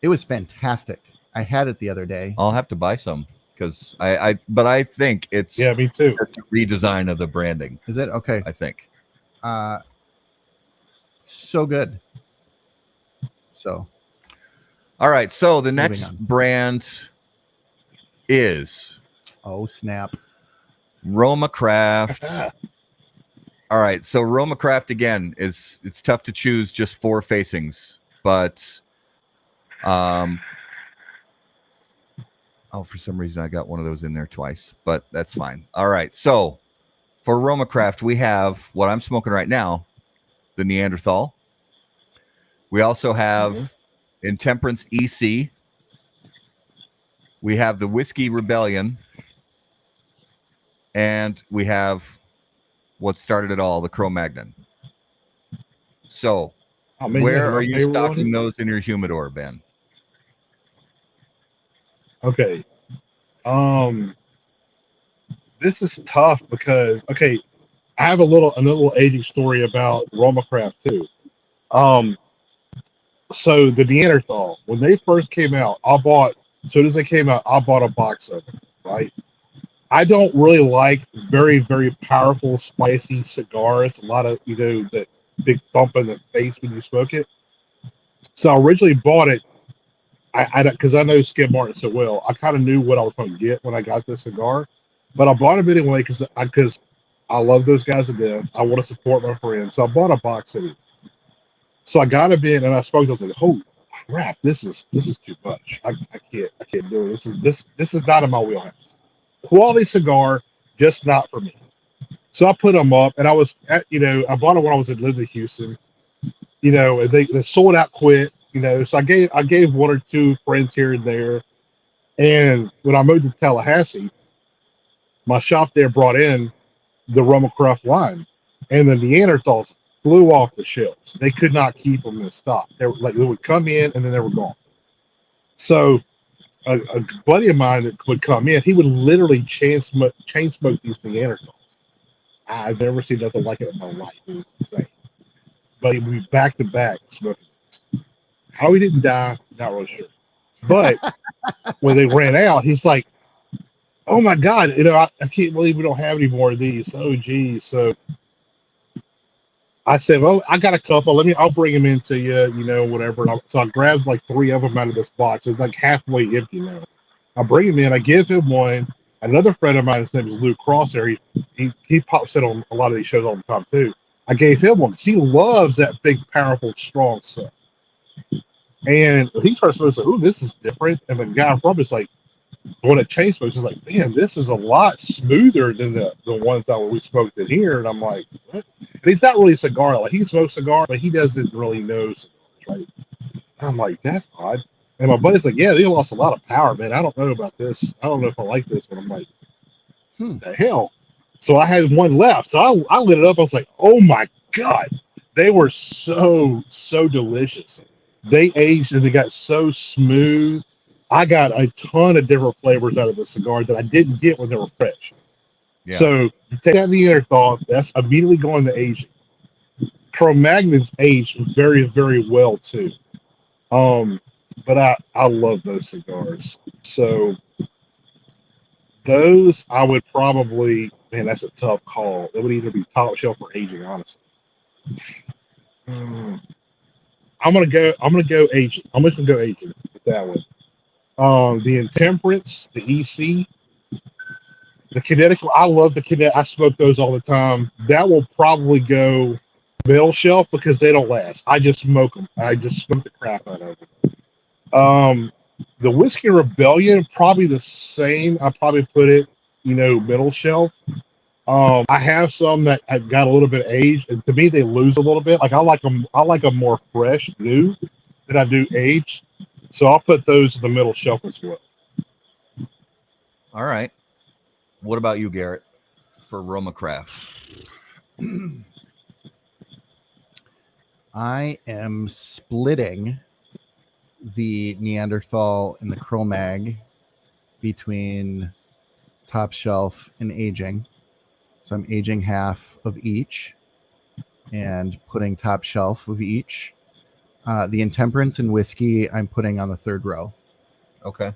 It was fantastic. I had it the other day. I'll have to buy some because but I think it's Me too. just a redesign of the branding. Is it? Okay. I think. So good. So. All right. So the Moving next on. brand is Oh, snap. Roma Craft. All right. So Roma Craft, again, it's tough to choose just 4 facings, but for some reason I got one of those in there twice, but that's fine. All right. So for Roma Craft, we have what I'm smoking right now, the Neanderthal. We also have Intemperance EC. We have the Whiskey Rebellion. And we have what started it all, the Cro-Magnon. So where are you stocking those in your humidor, Ben? Okay. This is tough because I have a little aging story about Roma Craft too. So the Neanderthal, when they first came out, as soon as they came out, I bought a box of them, right? I don't really like very, very powerful, spicy cigars. A lot of, that big thump in the face when you smoke it. So I originally bought it. Because I know Skip Martin so well, I kind of knew what I was going to get when I got this cigar, but I bought it anyway because I love those guys to death. I want to support my friends, so I bought a box of it. So I got it in, and I spoke to them. I was like, "Holy crap, this is too much. I can't do it. This is not in my wheelhouse. Quality cigar, just not for me." So I put them up, and I was I bought it when I was living in Houston. And they sold out quick. So I gave 1 or 2 friends here and there. And when I moved to Tallahassee, my shop there brought in the Roma Craft line, and the Neanderthals flew off the shelves. They could not keep them in stock. They would come in and then they were gone. So a buddy of mine that would come in, he would literally chain smoke these Neanderthals. I've never seen nothing like it in my life. It was insane. But he would be back to back smoking. How he didn't die, not really sure. But when they ran out, he's like, "Oh my God, I can't believe we don't have any more of these." Oh geez. So I said, "Well, I got a couple. I'll bring them into you, whatever." So I grabbed like 3 of them out of this box. It's like halfway empty now. I bring him in. I give him one. Another friend of mine, his name is Luke Crosshair. He pops in on a lot of these shows all the time too. I gave him one because he loves that big, powerful, strong stuff. And he starts to say, "Ooh, this is different." And the guy from is like, the one that chain smokes is like, "Man, this is a lot smoother than the ones that we smoked in here." And I'm like, "What?" And he's not really a cigar. Like, he smokes cigar, but he doesn't really know cigars, right? I'm like, "That's odd." And my buddy's like, "Yeah, they lost a lot of power, man. I don't know about this. I don't know if I like this one." I'm like, "The hell?" So I had one left. So I lit it up. I was like, "Oh my God." They were so delicious. They aged and they got so smooth. I got a ton of different flavors out of the cigar that I didn't get when they were fresh. Yeah. So you take that Neanderthal, that's immediately going to aging. Cro-Magnons age very, very well too. But I love those cigars. So those I would probably, man, that's a tough call. It would either be top shelf or aging, honestly. I'm gonna go aging. I'm just gonna go aging with that one. The Intemperance, the EC, the Connecticut. I love the Connecticut. I smoke those all the time. That will probably go middle shelf because they don't last. I just smoke them. I just smoke the crap out of them. The Whiskey Rebellion, probably the same. I probably put it, middle shelf. I have some that have got a little bit of age, and to me, they lose a little bit. Like, I like them. I like them more fresh, new, than I do aged. So I'll put those in the middle shelf as well. All right. What about you, Garrett, for Roma Craft? I am splitting the Neanderthal and the Cro-Mag between top shelf and aging. So I'm aging half of each and putting top shelf of each. The Intemperance and Whiskey I'm putting on the third row. Okay.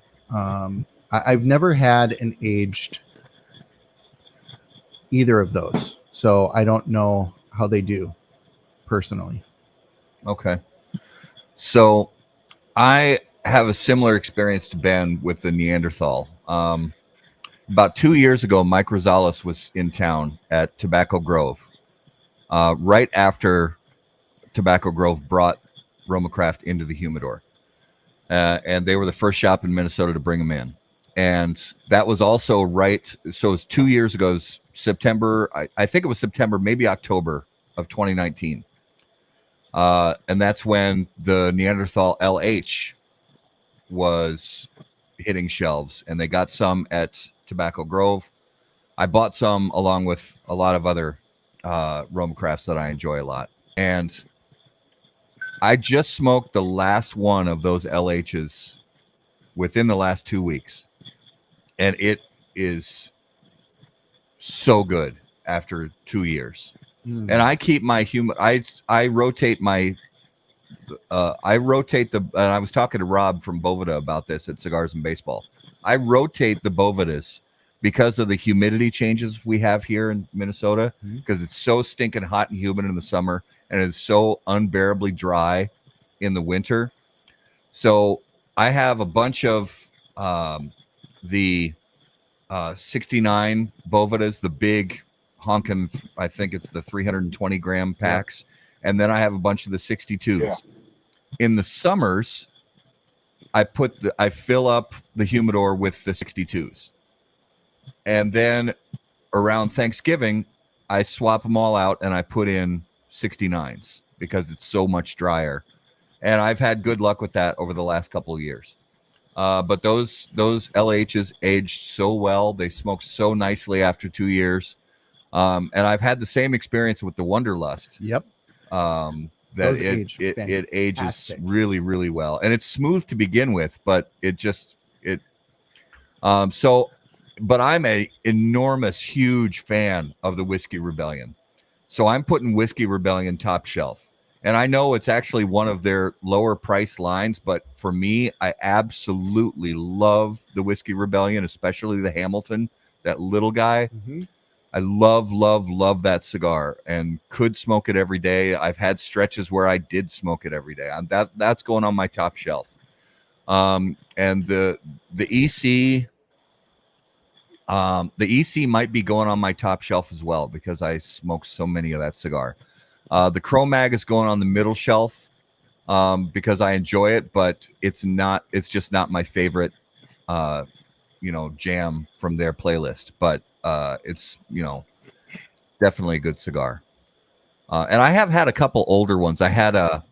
I've never had an aged either of those, so I don't know how they do personally. Okay. So I have a similar experience to Ben with the Neanderthal. About 2 years ago, Mike Rosales was in town at Tobacco Grove, right after Tobacco Grove brought Roma Craft into the humidor. And they were the first shop in Minnesota to bring them in. And that was also right. So it was 2 years ago, it was September. I think it was September, maybe October of 2019. And that's when the Neanderthal LH was hitting shelves, and they got some at Tobacco Grove. I bought some along with a lot of other Roma Crafts that I enjoy a lot. And I just smoked the last one of those LHs within the last 2 weeks. And it is so good after 2 years. And I keep my I rotate my and I was talking to Rob from Boveda about this at Cigars and Baseball. I rotate the Bovedas because of the humidity changes we have here in Minnesota, because it's so stinking hot and humid in the summer and it's so unbearably dry in the winter. So I have a bunch of the 69 Bovedas, the big honking, I think it's the 320 gram packs. Yeah. And then I have a bunch of the 62s. Yeah. In the summers, I fill up the humidor with the 62s. And then around Thanksgiving, I swap them all out and I put in 69s because it's so much drier. And I've had good luck with that over the last couple of years. But those LHs aged so well. They smoke so nicely after 2 years. And I've had the same experience with the Wonderlust. Yep. That it ages really, really well. And it's smooth to begin with, but but I'm a enormous, huge fan of the Whiskey Rebellion. So I'm putting Whiskey Rebellion top shelf. And I know it's actually one of their lower price lines, but for me, I absolutely love the Whiskey Rebellion, especially the Hamilton, that little guy. Mm-hmm. I love that cigar and could smoke it every day. I've had stretches where I did smoke it every day. That's going on my top shelf. And the EC, might be going on my top shelf as well because I smoke so many of that cigar. The Cro Mag is going on the middle shelf because I enjoy it, but it's just not my favorite, jam from their playlist. But it's, definitely a good cigar. And I have had a couple older ones. I had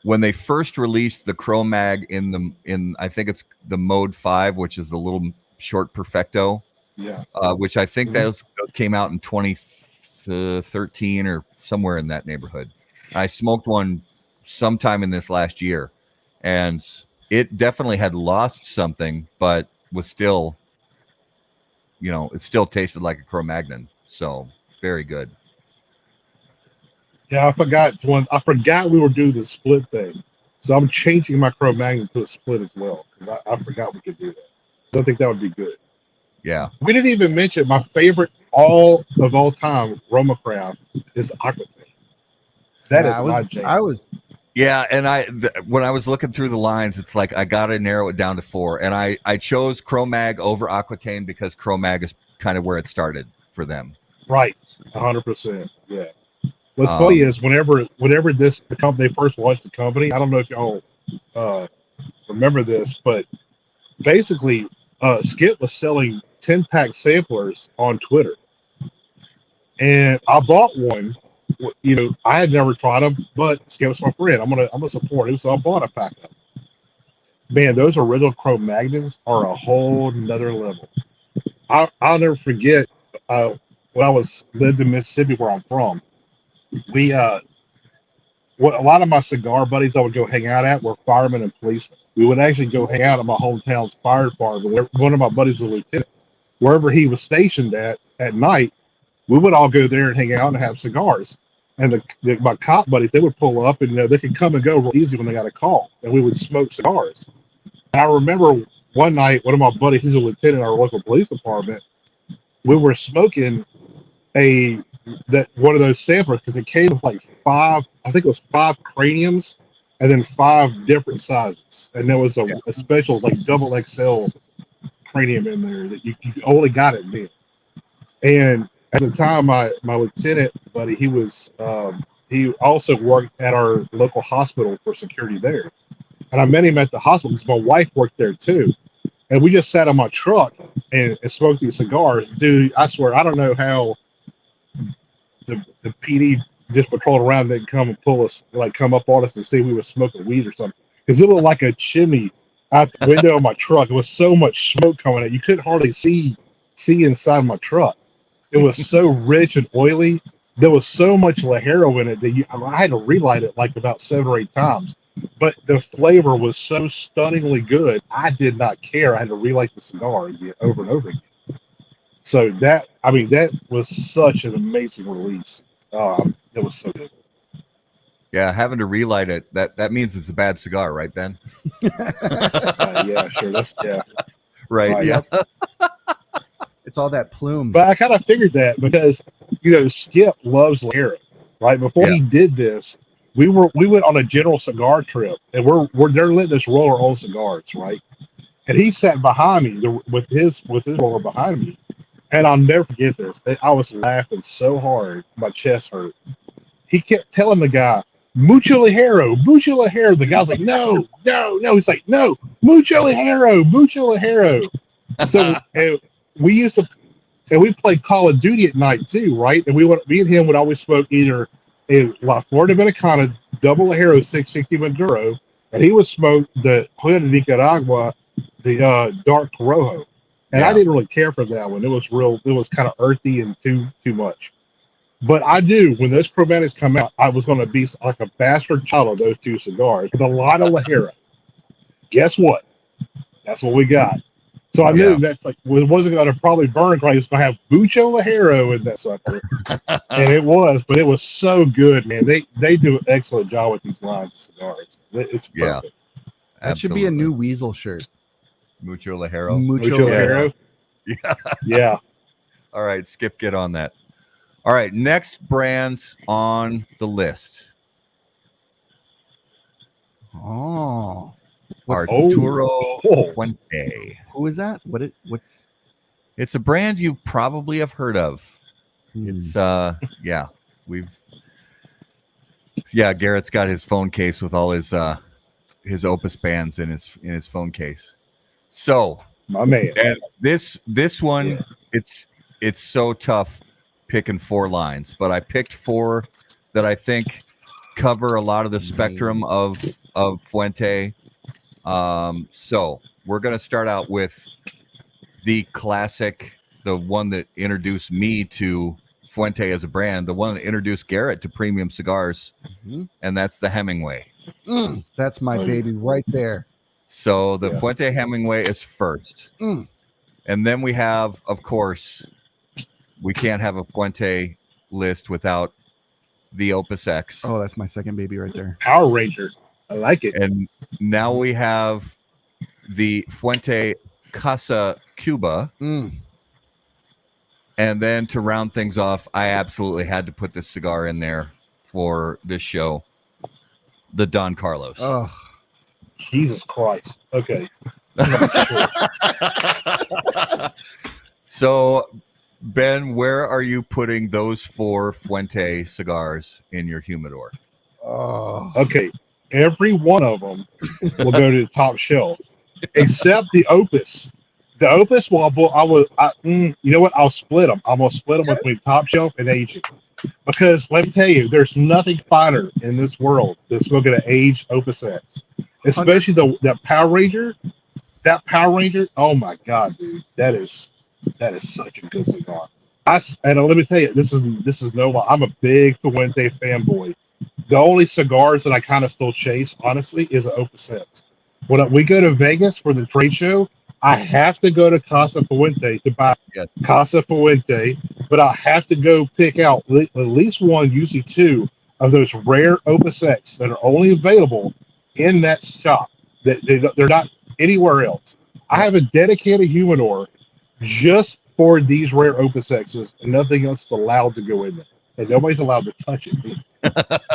when they first released the Cro Mag in I think it's the Mode 5, which is the little short Perfecto. Yeah. Which I think those came out in 2013 or somewhere in that neighborhood. I smoked one sometime in this last year, and it definitely had lost something, but was still, it still tasted like a Cro-Magnon. So very good. Yeah, I forgot we were doing the split thing. So I'm changing my Cro-Magnon to a split as well because I forgot we could do that. So I think that would be good. Yeah. We didn't even mention my favorite all time Roma Craft is Aquitaine. That is my jam. Yeah, and when I was looking through the lines, it's like I got to narrow it down to 4, and I chose Cro Mag over Aquitaine because Cro Mag is kind of where it started for them. Right, 100%. Yeah. What's funny is whenever the company first launched the company, I don't know if y'all remember this, but basically Skip was selling 10-pack samplers on Twitter, and I bought one. I had never tried them, but Skip's my friend. I'm gonna support him, so I bought a pack of them. Man, those original Cro-Magnons are a whole nother level. I'll never forget when I lived in Mississippi, where I'm from. What a lot of my cigar buddies I would go hang out at were firemen and policemen. We would actually go hang out at my hometown's fire department. One of my buddies was a lieutenant. Wherever he was stationed at night, we would all go there and hang out and have cigars. And my cop buddies, they would pull up and they could come and go real easy when they got a call, and we would smoke cigars. And I remember one night, one of my buddies, he's a lieutenant in our local police department, we were smoking one of those samplers because it came with like 5 craniums and then 5 different sizes, and there was a special like double XL cranium in there that you only got it then. And at the time, my lieutenant buddy, he also worked at our local hospital for security there, and I met him at the hospital because my wife worked there too. And we just sat on my truck and smoked these cigars. Dude, I swear, I don't know how the PD just patrolled around, didn't come and come up on us and see we were smoking weed or something. Because it looked like a chimney out the window of my truck. It was so much smoke coming out. You couldn't hardly see inside my truck. It was so rich and oily. There was so much Ligero in it that I had to relight it like about 7 or 8 times. But the flavor was so stunningly good, I did not care. I had to relight the cigar again, over and over again. So that was such an amazing release. It was so good. Yeah, having to relight it, that means it's a bad cigar, right, Ben? Yeah, sure. Right. Yeah. It's all that plume. But I kind of figured that because Skip loves Ligero, right? Before he did this, we went on a general cigar trip, and they're letting us roll our own cigars, right? And he sat behind me with his roller behind me, and I'll never forget this. I was laughing so hard, my chest hurt. He kept telling the guy, "Mucho Ligero, mucho Ligero." The guy's like, "No." He's like, "No, mucho Ligero." So and we used to, and we played Call of Duty at night too, right? And me and him would always smoke either a La Flor Dominicana double Ligero 660 Maduro, and he would smoke the Juan de Nicaragua, the dark Corojo. And I didn't really care for that one. It was kind of earthy and too much. But I knew when those Cro-Magnons come out, I was going to be like a bastard child of those 2 cigars with a lot of Ligero. Guess what? That's what we got. So I knew that's like it wasn't going to probably burn because it was going to have Mucho Ligero in that sucker, and it was. But it was so good, man. They do an excellent job with these lines of cigars. It's perfect. That should be a new Weasel shirt. Mucho Ligero. Mucho Ligero. Yeah. Yeah. All right, Skip, get on that. All right, next brands on the list. Oh. Arturo Fuente. Who is that? What's It's a brand you probably have heard of. It's Garrett's got his phone case with all his Opus bands in his phone case. So my man. And this one, it's so tough picking 4 lines, but I picked 4 that I think cover a lot of the spectrum of Fuente. So we're gonna start out with the classic, the one that introduced me to Fuente as a brand, the one that introduced Garrett to premium cigars, and that's the Hemingway. That's my baby right there. So the Fuente Hemingway is first. And then we have, of course, we can't have a Fuente list without the Opus X. Oh, that's my second baby right there. Power Ranger. I like it. And now we have the Fuente Casa Cuba. And then to round things off, I absolutely had to put this cigar in there for this show. The Don Carlos. Oh, Jesus Christ. Okay. So, Ben, where are you putting those 4 Fuente cigars in your humidor? Oh. Okay. Every one of them will go to the top shelf, except the Opus. The Opus, you know what? I'll split them. I'm going to split them between top shelf and aging. Because let me tell you, there's nothing finer in this world that's going to age Opus X. Especially that Power Ranger. That Power Ranger, oh my God, dude. That is such a good cigar. And let me tell you, this is no lie. I'm a big Fuente fanboy. The only cigars that I kind of still chase, honestly, is an Opus X. When we go to Vegas for the trade show, I have to go to Casa Fuente to buy Casa Fuente, but I have to go pick out at least one, usually 2, of those rare Opus X that are only available in that shop. They're not anywhere else. I have a dedicated humidor just for these rare Opus X's, and nothing else is allowed to go in there, and nobody's allowed to touch it.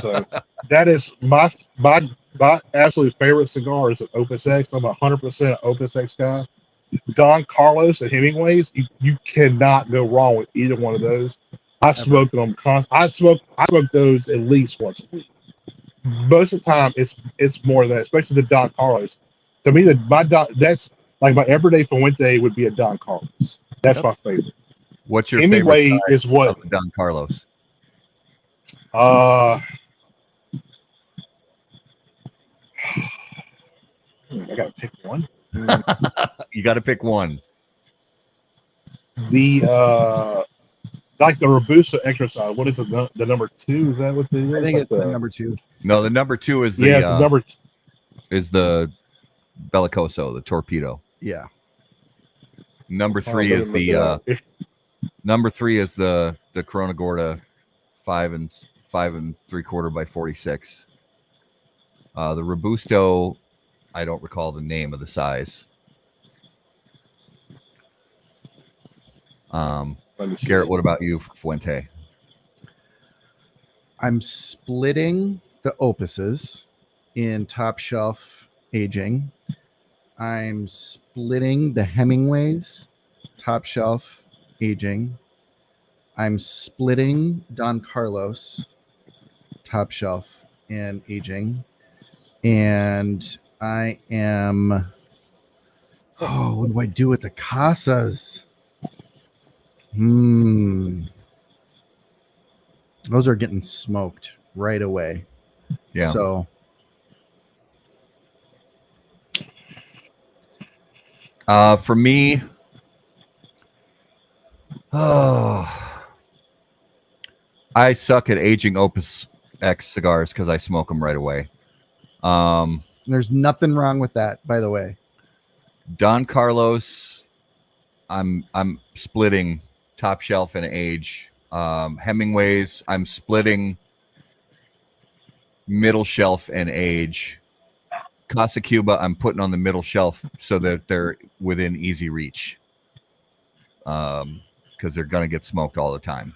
So that is my absolute favorite cigar is an Opus X. I'm 100% an Opus X guy. Don Carlos and Hemingways, you cannot go wrong with either one of those. I smoke them. I smoke those at least once a week. Most of the time, it's more than that, especially the Don Carlos. To me, that's like my everyday Fuente would be a Don Carlos. That's my favorite. What's your Hemingway favorite is what of the Don Carlos? I gotta pick one. You got to pick one. The like the Robusto exercise. What is it? The number 2? Is that what the? I think it's the number 2. No, the number 2 is the the number is the Bellicoso, the Torpedo. Yeah. Number 3 is the number 3 is the Corona Gorda 5 3/4 by 46. The Robusto, I don't recall the name of the size. Garrett, what about you for Fuente? I'm splitting the Opuses in top shelf aging. I'm splitting the Hemingways top shelf aging. I'm splitting Don Carlos top shelf and aging. And I am what do I do with the Casas? Those are getting smoked right away. Yeah. So for me, I suck at aging Opus X cigars because I smoke them right away. There's nothing wrong with that, by the way. Don Carlos I'm splitting top shelf and age. Hemingway's I'm splitting middle shelf and age. Casa Cuba I'm putting on the middle shelf so that they're within easy reach. Because they're gonna get smoked all the time.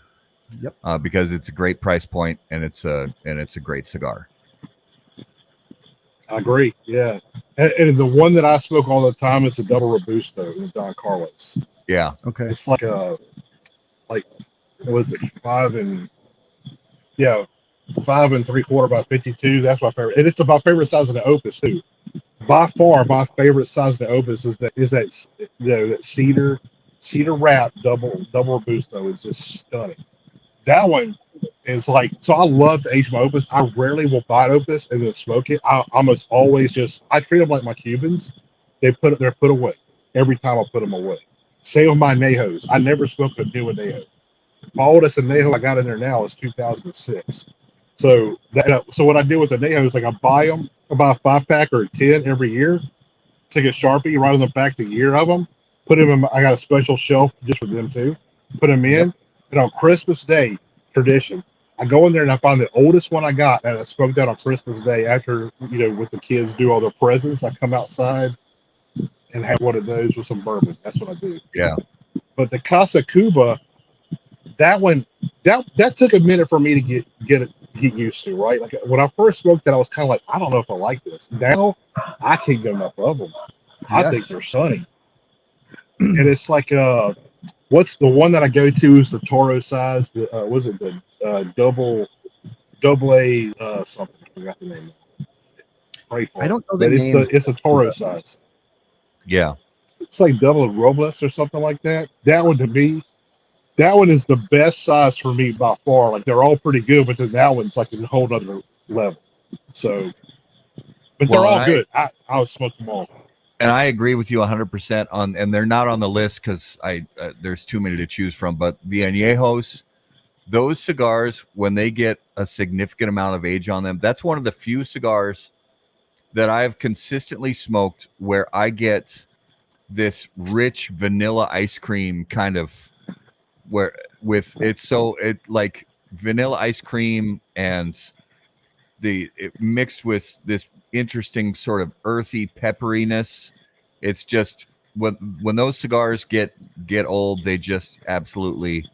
Yep. Because it's a great price point and it's a great cigar. I agree. Yeah, and the one that I smoke all the time is a double Robusto in Don Carlos. Yeah. Okay. It's like what was it, 5 3/4 by 52. That's my favorite, and it's my favorite size of the Opus too. By far, my favorite size of the Opus is that that cedar wrap double Robusto is just stunning. That one is like, so I love to age my Opus. I rarely will buy an Opus and then smoke it. I almost always I treat them like my Cubans. They're put away every time I put them away. Same with my Nejos. I never smoked a new Nejo. My oldest Anejo I got in there now is 2006. So what I do with the Nejo is like I buy them, I buy a 5-pack or 10 every year. Take a Sharpie, write on the back the year of them, put them in. I got a special shelf just for them too. Put them in, Yep. and on Christmas Day, tradition, I go in there and I find the oldest one I got, and I smoked that on Christmas Day after with the kids do all their presents. I come outside and have one of those with some bourbon. That's what I do. Yeah. But the Casa Cuba, that one, that took a minute for me to get used to, right? Like when I first smoked it, I was kind of like, I don't know if I like this. Now I can't get enough of them. I think they're stunning. And it's like what's the one that I go to is the Toro size. Was it the double A something? I forgot the name. I don't know the name. It's a Toro size. Yeah. It's like double Robles or something like that. That one to me, that one is the best size for me by far. Like they're all pretty good, but then that one's like a whole other level. So, but they're all good. I would smoke them all. And I agree with you 100% on, and they're not on the list because there's too many to choose from. But the Añejos, those cigars, when they get a significant amount of age on them, that's one of the few cigars that I've consistently smoked where I get this rich vanilla ice cream kind of like vanilla ice cream and it mixed with this interesting sort of earthy pepperiness. It's just when those cigars get old, they just absolutely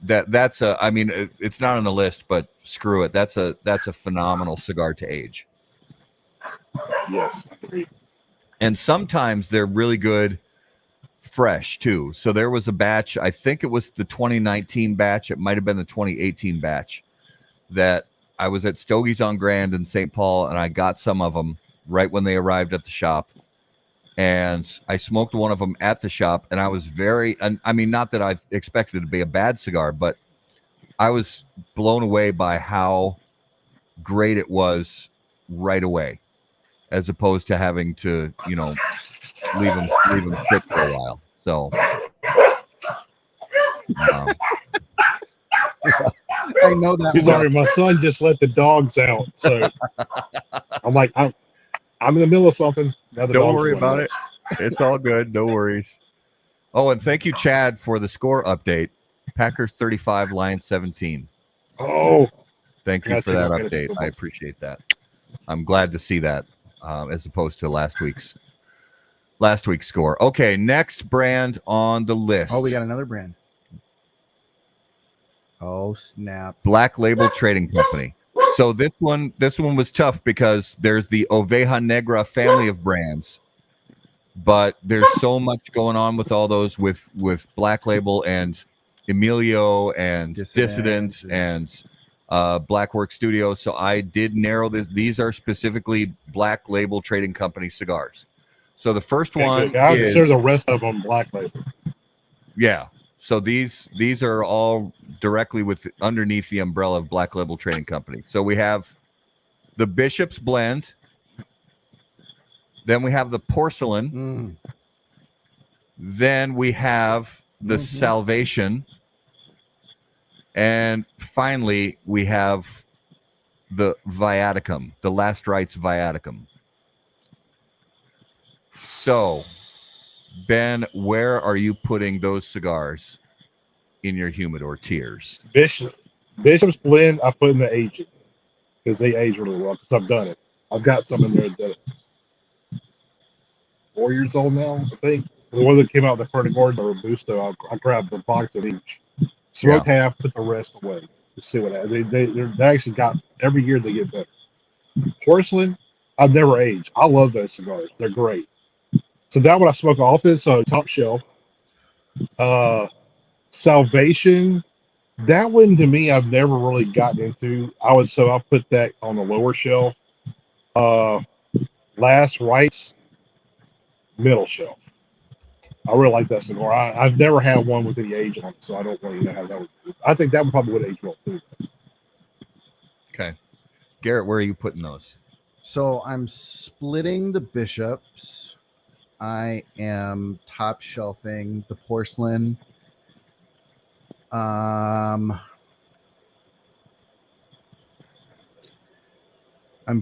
it's not on the list, but screw it. That's a phenomenal cigar to age. Yes, I agree. And sometimes they're really good fresh too. So there was a batch, I think it was the 2019 batch, it might have been the 2018 batch, that I was at Stogie's on Grand in St. Paul, and I got some of them right when they arrived at the shop. And I smoked one of them at the shop, and I was not that I expected it to be a bad cigar, but I was blown away by how great it was right away, as opposed to having to, leave them sit for a while. So, I know that. Sorry, my son just let the dogs out, so I'm like, I'm in the middle of something. Don't worry about it. It's all good. No worries. Oh, and thank you, Chad, for the score update. Packers 35, Lions 17. Oh, thank you for that update. I appreciate that. I'm glad to see that, as opposed to last week's score. Okay, next brand on the list. Oh, we got another brand. Oh, snap. Black Label Trading Company. So this one was tough because there's the Oveja Negra family of brands, but there's so much going on with all those with Black Label and Emilio and Dissident and Blackwork Studios. So I did narrow this. These are specifically Black Label Trading Company cigars. So the first one I consider the rest of them Black Label. Yeah. So these are all directly underneath the umbrella of Black Label Trading Company. So we have the Bishop's Blend. Then we have the Porcelain. Then we have the Salvation. And finally, we have the Viaticum, the Last Rites Viaticum. So Ben, where are you putting those cigars in your humidor tiers? Bishop's blend, I put in the aging because they age really well. Because I've done it. I've got some in there that 4 years old now, I think. The one that came out, the Fertigord or Robusto, I grabbed the box of each, smoked half, put the rest away to see what happens. They actually got every year they get better. Porcelain, I've never aged. I love those cigars. They're great. So that one I smoke often. So top shelf. Salvation, that one to me I've never really gotten into. I'll put that on the lower shelf. Last Rites, middle shelf. I really like that cigar. I've never had one with any age on it, so I don't really know how that would do. I think that one probably would age well too. Okay. Garrett, where are you putting those? So I'm splitting the Bishops. I am top shelving the Porcelain. I'm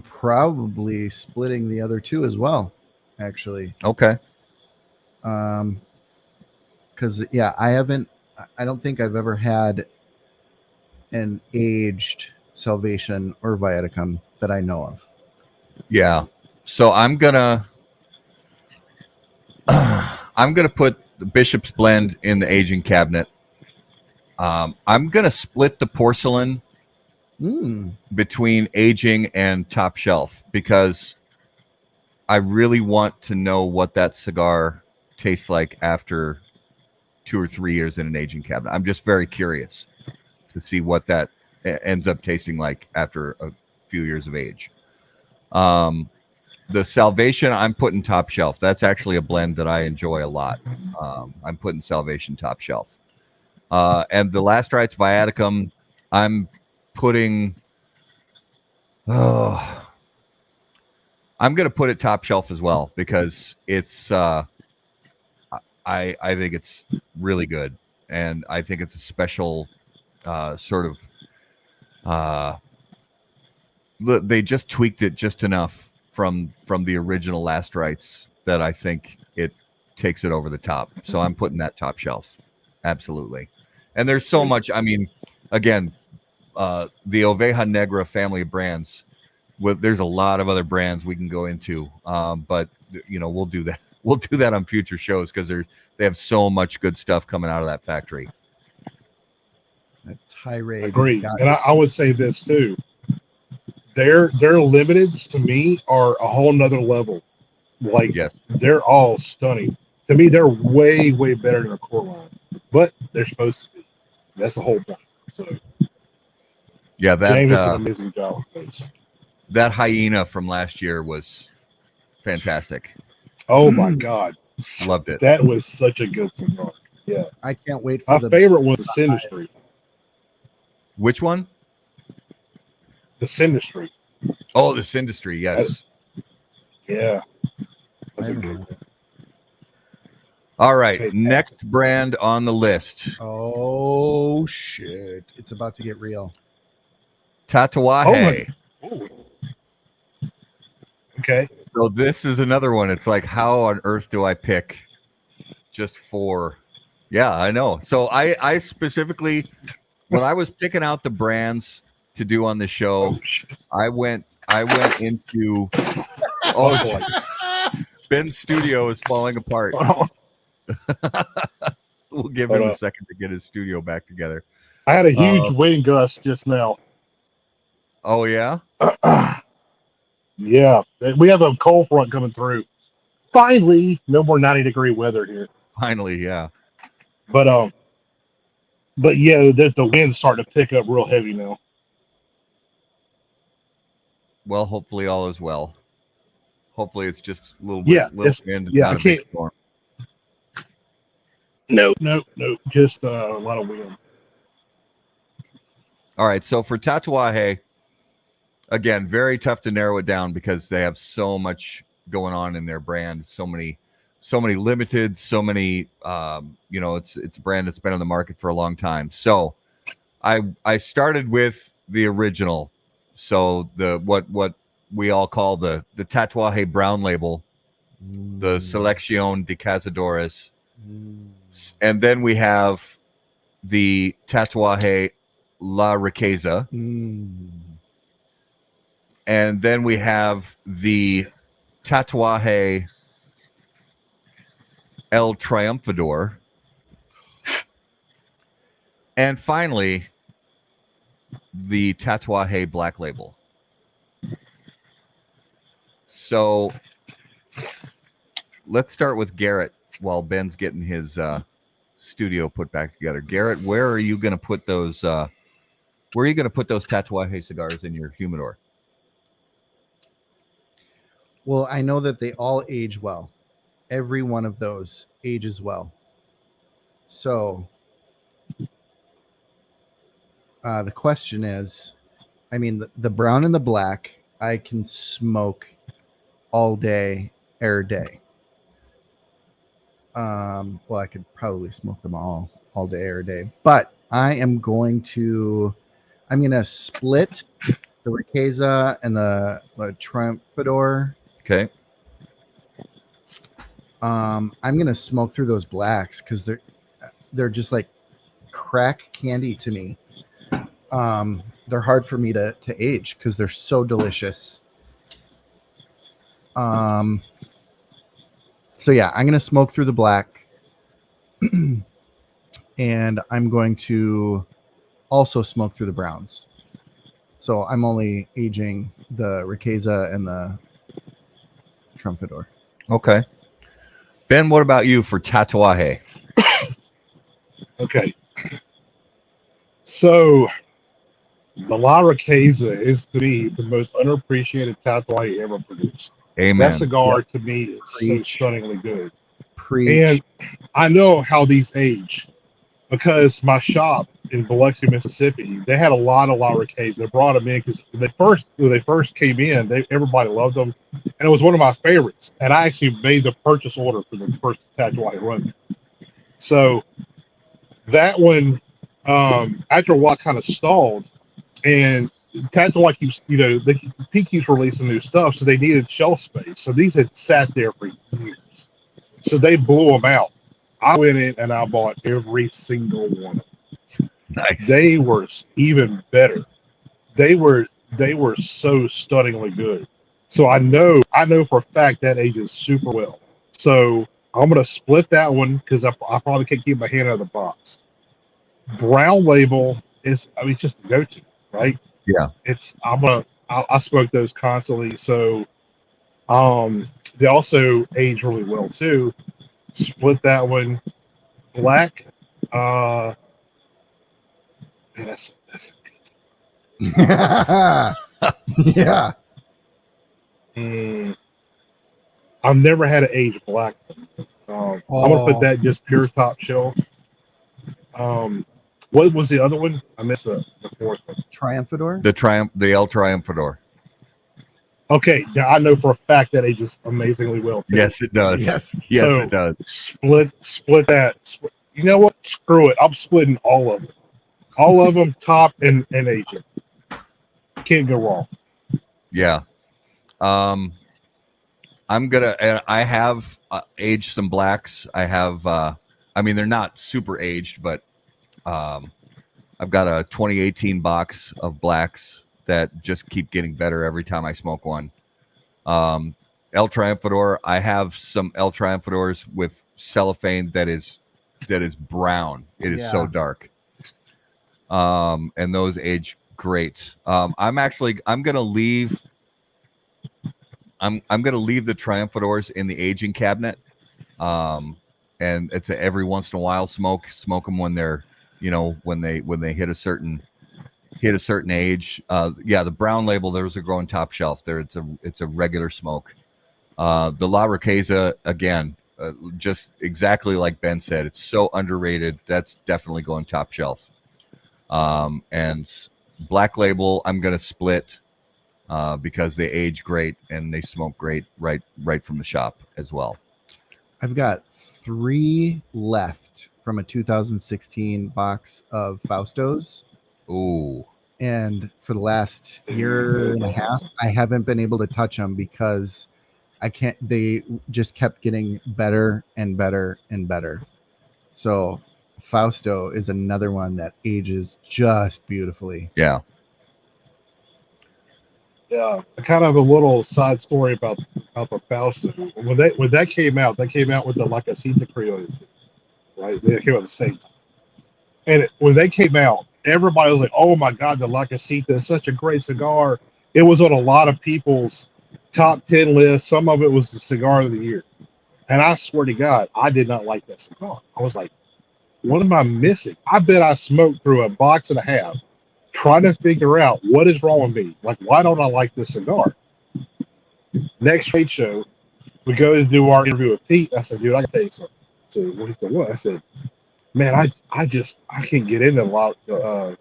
probably splitting the other two as well, actually. Okay. Because I don't think I've ever had an aged Salvation or Viaticum that I know of. Yeah. So I'm gonna put the Bishop's blend in the aging cabinet. I'm gonna split the Porcelain between aging and top shelf because I really want to know what that cigar tastes like after 2 or 3 years in an aging cabinet. I'm just very curious to see what that ends up tasting like after a few years of age. The Salvation, I'm putting top shelf. That's actually a blend that I enjoy a lot. I'm putting Salvation top shelf. And the Last Rites Viaticum, I'm putting. I'm going to put it top shelf as well because it's. I think it's really good, and I think it's a special sort of. They just tweaked it just enough from the original Last Rites that I think it takes it over the top. So I'm putting that top shelf, absolutely. And there's so much. I mean, again, the Oveja Negra family of brands. There's a lot of other brands we can go into, but we'll do that. We'll do that on future shows because they have so much good stuff coming out of that factory. That tirade. Agreed. And I would say this too. Their limiteds to me are a whole nother level. Like, yes, they're all stunning. To me, they're way, way better than a core line, but they're supposed to be. That's the whole point. So, yeah, James did an amazing job with this. That hyena from last year was fantastic. Oh my God, loved it. That was such a good cigar. Yeah, I can't wait for my favorite was the Syndicate. Which one? The Syndicate. Oh, the Syndicate. Yes. Yeah. That's a good one. All right, next brand on the list. Oh shit! It's about to get real. Tatuaje. Oh, okay. So this is another one. It's like, how on earth do I pick just 4? Yeah, I know. So I specifically, when I was picking out the brands to do on the show, I went into Ben's studio is falling apart. We'll give him a second to get his studio back together. I had a huge wind gust just now. Oh yeah? Yeah. We have a cold front coming through. Finally, no more 90-degree weather here. Finally, yeah. But yeah, the wind's starting to pick up real heavy now. Well, hopefully all is well. Hopefully it's just a little bit wind. Yeah, not a big storm. No, just a lot of wind. All right, so for Tatuaje, again, very tough to narrow it down because they have so much going on in their brand, so many limited, so many it's a brand that's been on the market for a long time. So I started with the original. So the what we all call the Tatuaje brown label the Selección de Cazadores. Mm. And then we have the Tatuaje La Riqueza. Mm. And then we have the Tatuaje El Triunfador. And finally, the Tatuaje Black Label. So let's start with Garrett while Ben's getting his studio put back together. Garrett, where are you going to put those? Where are you going to put those Tatuaje cigars in your humidor? Well, I know that they all age well. Every one of those ages well. So the question is, I mean, the brown and the black, I can smoke all day, air day. Well, I could probably smoke them all day, air day. But I'm going to split the Riqueza and the Triumphador. Okay. I'm gonna smoke through those blacks because they're just like crack candy to me. They're hard for me to age because they're so delicious. So yeah, I'm gonna smoke through the black, and I'm going to also smoke through the browns. So I'm only aging the Riqueza and the Trumfador. Okay. Ben, what about you for Tatuaje? Okay. So the La Riqueza is to me the most unappreciated Tatuaje ever produced. Amen. That cigar to me is so stunningly good. Preach. And I know how these age because my shop in Biloxi, Mississippi, they had a lot of La Riqueza. They brought them in because when they first came in, everybody loved them, and it was one of my favorites. And I actually made the purchase order for the first Tatuaje run. So that one, after a while, kind of stalled, and Tatuaje keeps, he keeps releasing new stuff, so they needed shelf space. So these had sat there for years, so they blew them out. I went in and I bought every single one. Nice. They were even better. They were so stunningly good. So I know for a fact that ages super well. So I'm gonna split that one because I probably can't keep my hand out of the box. Brown label is just a go-to, right? Yeah. I smoke those constantly. So they also age really well too. Split that one. Black. Man, that's Yeah. I've never had an aged black. I'm gonna put that just pure top shelf. What was the other one? I missed the fourth one. Triumphador? The El Triumphador. Okay, yeah, I know for a fact that ages amazingly well. Too. Yes, it does. Yes. Yes, So, it does. Split that. You know what? Screw it. I'm splitting all of them. All of them, top and aging. Can't go wrong. Yeah. I have aged some blacks. I have, they're not super aged, but I've got a 2018 box of blacks that just keep getting better every time I smoke one. El Triumphador, I have some El Triumphadors with cellophane that is brown. It is so dark. And those age great. I'm gonna leave the Triumphadors in the aging cabinet. And it's every once in a while smoke them when they're, when they hit a certain age. The brown label, there's a growing top shelf there. It's a regular smoke. The La Riqueza, again, just exactly like Ben said, it's so underrated. That's definitely going top shelf. And black label, I'm going to split because they age great and they smoke great right from the shop as well. I've got 3 left from a 2016 box of Faustos. Ooh. And for the last year and a half, I haven't been able to touch them because They just kept getting better and better and better. So Fausto is another one that ages just beautifully. Yeah. Yeah, kind of a little side story about the Fausto. When that came out with the La Casita Criollo, right? They came out at the same time. And when they came out, everybody was like, "Oh my God, the La Casita is such a great cigar." It was on a lot of people's top 10 lists. Some of it was the cigar of the year. And I swear to God, I did not like that cigar. I was like, what am I missing? I bet I smoked through a box and a half trying to figure out what is wrong with me. Like, why don't I like this cigar? Next trade show, we go to do our interview with Pete. I said, dude, I can tell you something. So what he said, what? I said, man, I can't get into the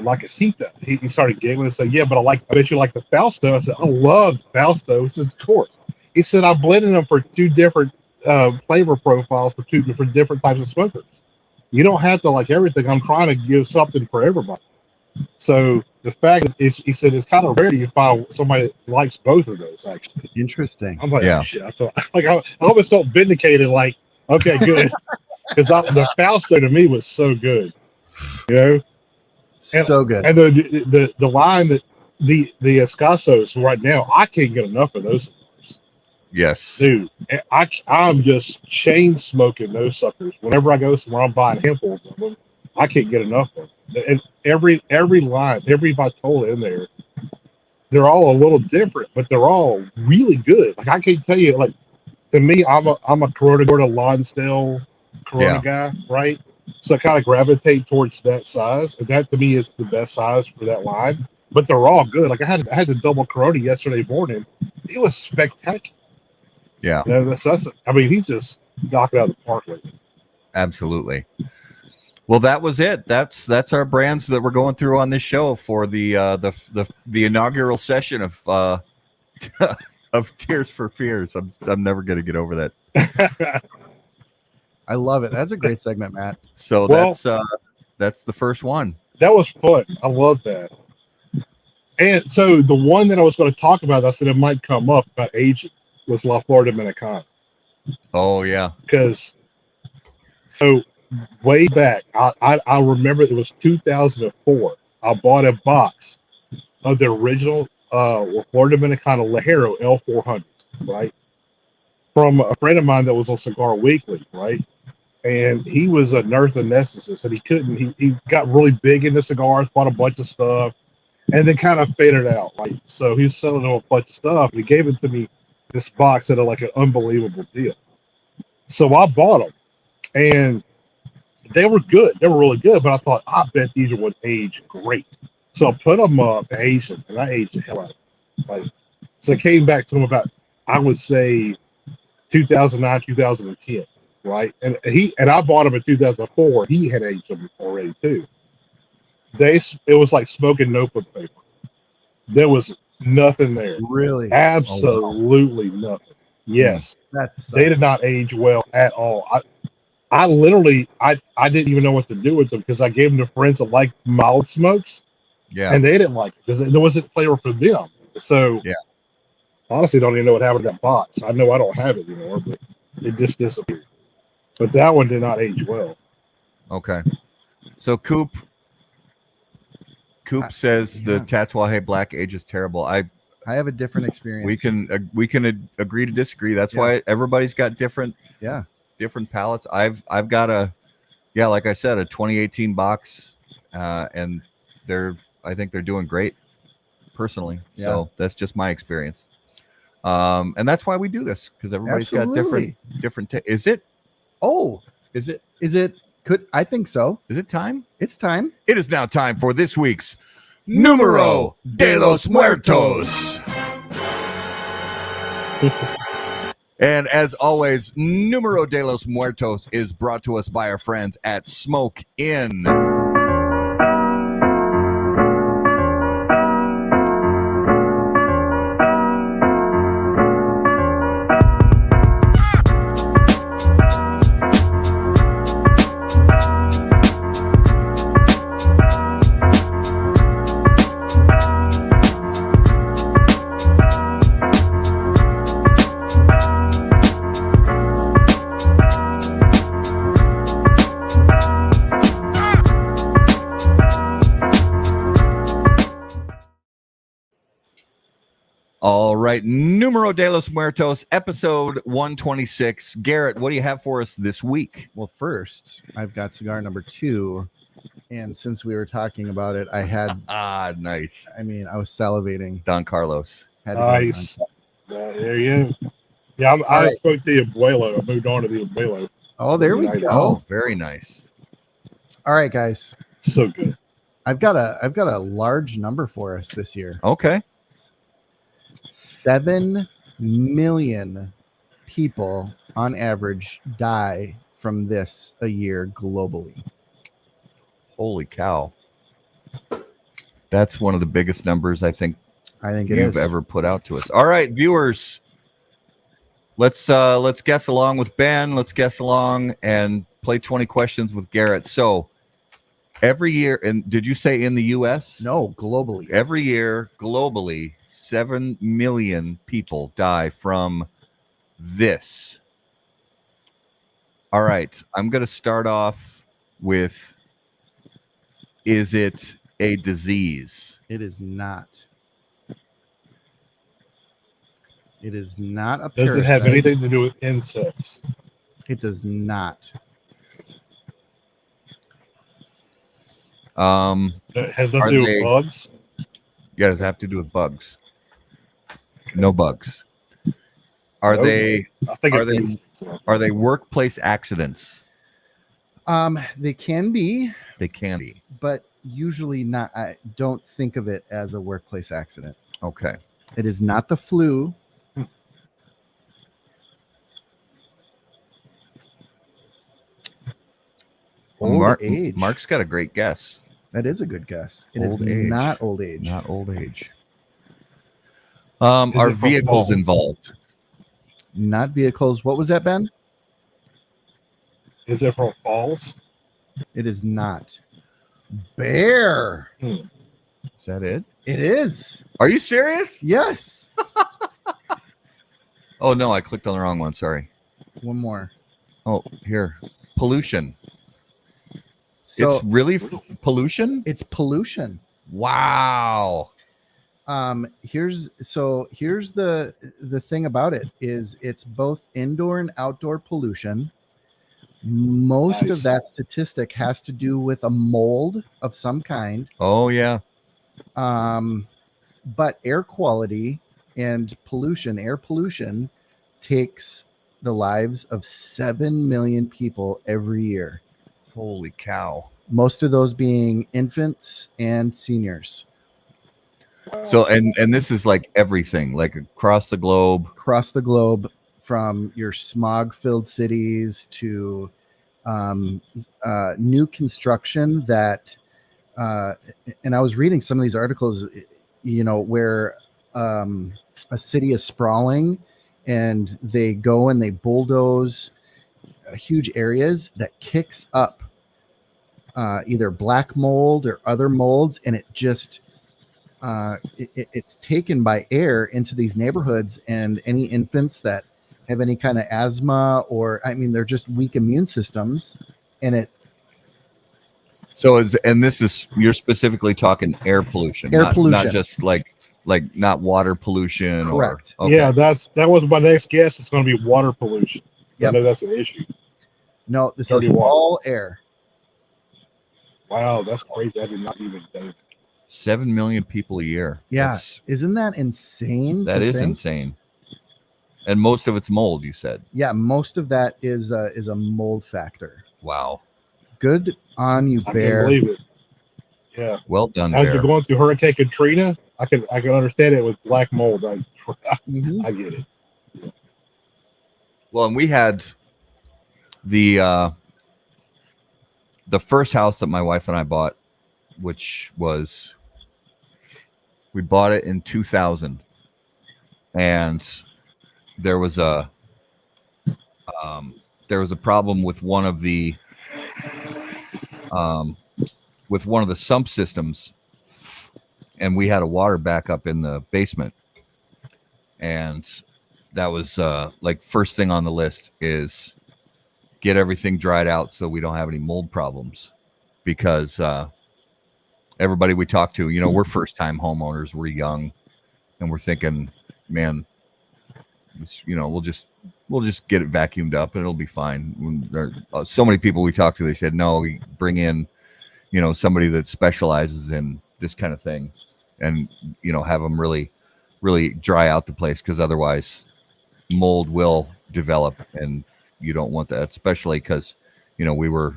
La Casita. He started giggling and said, yeah, but I bet you like the Fausto. I said, I love Fausto. He said, of course. He said, I blended them for two different flavor profiles for different types of smokers. You don't have to like everything. I'm trying to give something for everybody. So the fact that he said it's kind of rare you find somebody that likes both of those. Actually, Interesting. I'm like, oh, shit. I almost felt vindicated. Like, okay, good, because the Fausto to me was so good, you know, so good. And the line that the Escassos right now, I can't get enough of those. Yes, dude, I'm just chain smoking those suckers. Whenever I go somewhere, I'm buying handfuls of them. I can't get enough of them. And every line, every Vitola in there, they're all a little different, but they're all really good. Like I can't tell you, like to me, I'm a Corona Lonsdale Corona guy, right? So I kind of gravitate towards that size, and that to me is the best size for that line. But they're all good. Like I had the double Corona yesterday morning. It was spectacular. Yeah. You know, I mean, he just knocked it out of the park lately. Absolutely. Well, that was it. That's our brands that we're going through on this show for the inaugural session of of Tears for Fears. I'm never going to get over that. I love it. That's a great segment, Matt. So that's the first one. That was fun. I love that. And so the one that I was going to talk about, I said it might come up about aging, was La Flor Dominicana. Oh yeah. Because so way back, I remember it was 2004. I bought a box of the original La Flor Dominicana Lajero L400, right? From a friend of mine that was on Cigar Weekly, right? And he was a nurse anesthetist, and he got really big into cigars, bought a bunch of stuff, and then kind of faded out. Right? So he was selling a bunch of stuff, and he gave it to me, this box at like an unbelievable deal. So I bought them, and they were good. They were really good, but I thought, I bet these would age great. So I put them up, aged them, and I aged the hell out of them. Like, so I came back to them about, I would say, 2009, 2010, right? And I bought them in 2004. He had aged them already too. It was like smoking notebook paper. There was nothing there. Really? Absolutely nothing. Yes. They did not age well at all. I literally didn't even know what to do with them because I gave them to friends that like mild smokes. Yeah. And they didn't like it because there wasn't flavor for them. So yeah. Honestly, don't even know what happened to that box. I know I don't have it anymore, but it just disappeared. But that one did not age well. Okay. So Coop says the Tatuaje Black age is terrible. I have a different experience. We can agree to disagree. That's why everybody's got different palettes. I've got like I said, a 2018 box, and I think they're doing great personally. Yeah. So that's just my experience. And that's why we do this, because everybody's got different. Is it? I think so. Is it time? It's time. It is now time for this week's Numero de los Muertos. And as always, Numero de los Muertos is brought to us by our friends at Smoke Inn. All right, Numero de los Muertos, episode 126. Garrett, what do you have for us this week? Well, first, I've got cigar number 2. And since we were talking about it, I had, Nice. I mean, I was salivating. Don Carlos. Had to go with Nice. There you go. Yeah, I right. spoke to the Abuelo. I moved on to the Abuelo. Oh, there we Nice. go. Oh, very nice. All right, guys. So good. I've got a large number for us this year. Okay. 7 million people on average die from this a year globally. Holy cow. That's one of the biggest numbers I think It you've is. ever put out to us. All right, viewers. Let's guess along with Ben. Let's guess along and play 20 questions with Garrett. So every year, and did you say in the US? No, globally. Every year, globally, 7 million people die from this. All right, I'm going to start off with, is it a disease? It is not. It is not a Does parasite. it have anything to do with insects? It does not. It has nothing Are to do they- with bugs? Yeah, does it have to do with bugs? No bugs. Are No. they I think Are it's they- insects. are they workplace accidents? They can be, They can be. but usually not. I don't think of it as a workplace accident. Okay. It is not the flu. Old age. Mark's got a great guess. That is a good guess. It is Old age. not old age. Not old age. Is Are it for vehicles falls? involved? Not vehicles. What was that, Ben? Is it from falls? It is not. Bear. Is that it? It is. Are you serious? Yes. Oh no, I clicked on the wrong one. Sorry. One more. Oh, here. Pollution. So It's really pollution? it's pollution. Wow. Here's the thing about it is it's both indoor and outdoor pollution. Most Nice. of that statistic has to do with a mold of some kind. Oh yeah. But air quality and pollution, air pollution takes the lives of 7 million people every year. Holy cow. Most of those being infants and seniors So and this is like everything, like across the globe. across the globe, from your smog-filled cities to new construction that, and I was reading some of these articles, where a city is sprawling and they go and they bulldoze huge areas that kicks up either black mold or other molds, and it just it's taken by air into these neighborhoods, and any infants that have any kind of asthma, or they're just weak immune systems, and it So this is, you're specifically talking air pollution, Air not pollution. just like not water pollution. Correct. Or, okay. Yeah, that was my next guess. It's going to be water pollution. Yep. I know that's an issue. no, this Dirty is water. all air. Wow, that's crazy. I did not even think. 7 million people a year. Yeah, isn't that insane? That to is think? insane. And most of it's mold, you said. Yeah, most of that is a mold factor. Wow. Good on you, I can't Bear. believe it. Yeah. Well done, As Bear. you're going through Hurricane Katrina, I can understand it with black mold. I Mhm. get it. Well, and we had the first house that my wife and I bought, which was, we bought it in 2000, and there was a problem with one of the sump systems, and we had a water backup in the basement, and that was like first thing on the list is get everything dried out so we don't have any mold problems, because everybody we talk to, we're first time homeowners, we're young, and we're thinking, man, we'll just get it vacuumed up and it'll be fine. When there are so many people we talked to, they said, no, we bring in, somebody that specializes in this kind of thing, and have them really, really dry out the place, because otherwise mold will develop, and you don't want that, especially because we were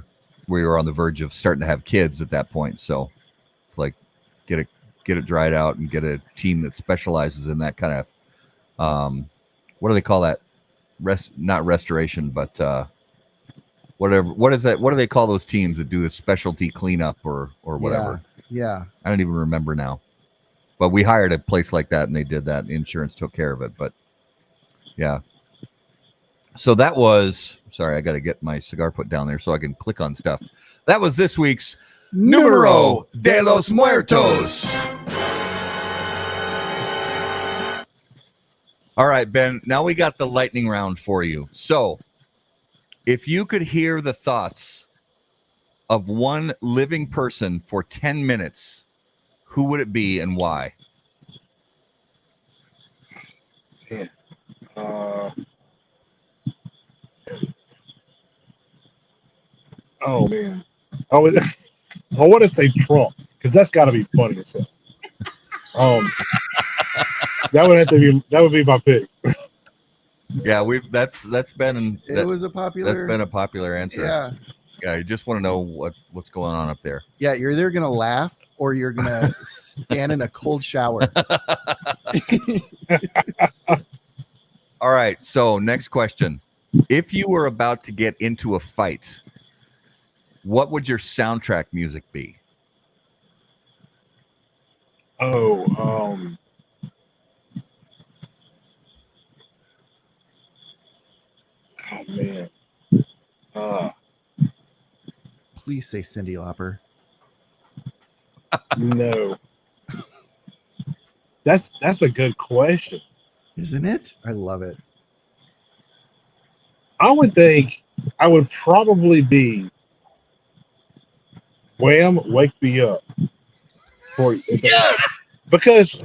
on the verge of starting to have kids at that point. So it's like get it dried out and get a team that specializes in that kind of what do they call that? Not restoration, but whatever. What is that? What do they call those teams that do the specialty cleanup or whatever? Yeah. I don't even remember now. But we hired a place like that, and they did that. Insurance took care of it. But yeah. So that was, sorry, I got to get my cigar put down there so I can click on stuff. That was this week's Numero de los Muertos. All right, Ben, now we got the lightning round for you. So if you could hear the thoughts of one living person for 10 minutes, who would it be and why? Yeah. Oh man, I want to say Trump, because that's got to be funny as hell. That would be my pick. Yeah, that's been It was a popular. That's been a popular answer. Yeah. Yeah, you just want to know what's going on up there. Yeah, you're either gonna laugh or you're gonna stand in a cold shower. All right, so next question. If you were about to get into a fight, what would your soundtrack music be? Oh man. Please say Cyndi Lauper. No. That's a good question. Isn't it? I love it. I would think I would probably be Wham! Wake Me Up. Yes! Because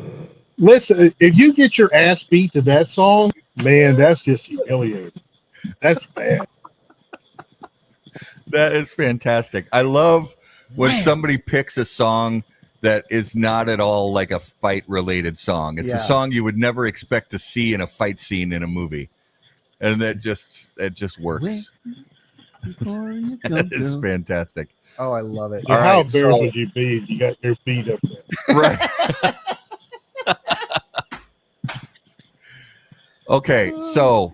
listen, if you get your ass beat to that song, man, that's just humiliating. That's bad. That is fantastic. I love when somebody picks a song that is not at all like a fight related song. It's a song you would never expect to see in a fight scene in a movie. And it just works. It's fantastic. Oh, I love it. So how embarrassed would you be if you got your feet up there? Right. Okay, so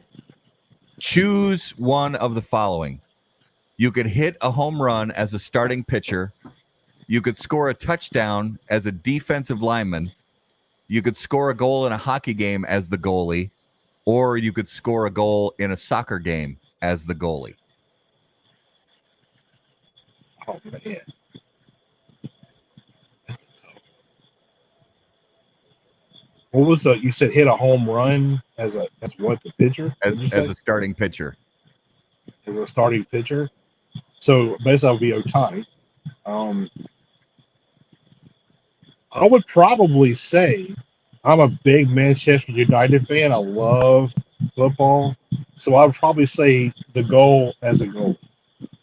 choose one of the following. You could hit a home run as a starting pitcher. You could score a touchdown as a defensive lineman. You could score a goal in a hockey game as the goalie, or you could score a goal in a soccer game as the goalie. Oh man. What was you said hit a home run as what, the pitcher? As a starting pitcher. As a starting pitcher. So basically I would be Ohtani. I would probably say I'm a big Manchester United fan. I love football. So I would probably say the goal as a goal.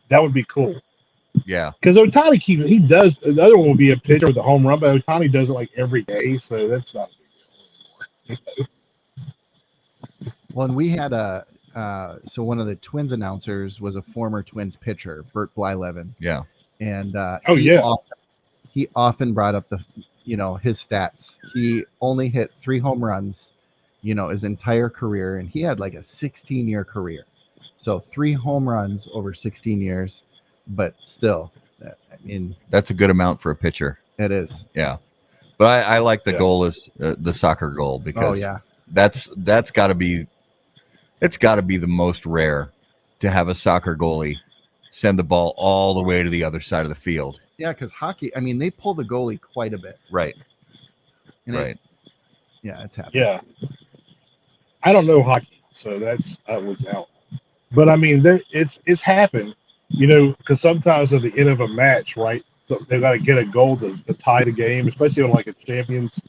That would be cool. Yeah. Because Ohtani he does, the other one would be a pitcher with a home run, but Ohtani does it like every day, so that's not a big deal anymore. Well, and we had so one of the Twins announcers was a former Twins pitcher, Bert Blyleven. Yeah. And he often brought up his stats. He only hit 3 home runs, his entire career, and he had like a 16-year career. So 3 home runs over 16 years, but still, I mean, that's a good amount for a pitcher. It is. Yeah. But I like the goal is the soccer goal, because that's got to be, it's got to be the most rare to have a soccer goalie send the ball all the way to the other side of the field. Yeah, because hockey, I mean, they pull the goalie quite a bit. Right. And it's happening. Yeah. I don't know hockey, so that was out. But I mean, it's happened, because sometimes at the end of a match, right? So they've got to get a goal to tie the game, especially on like a Champions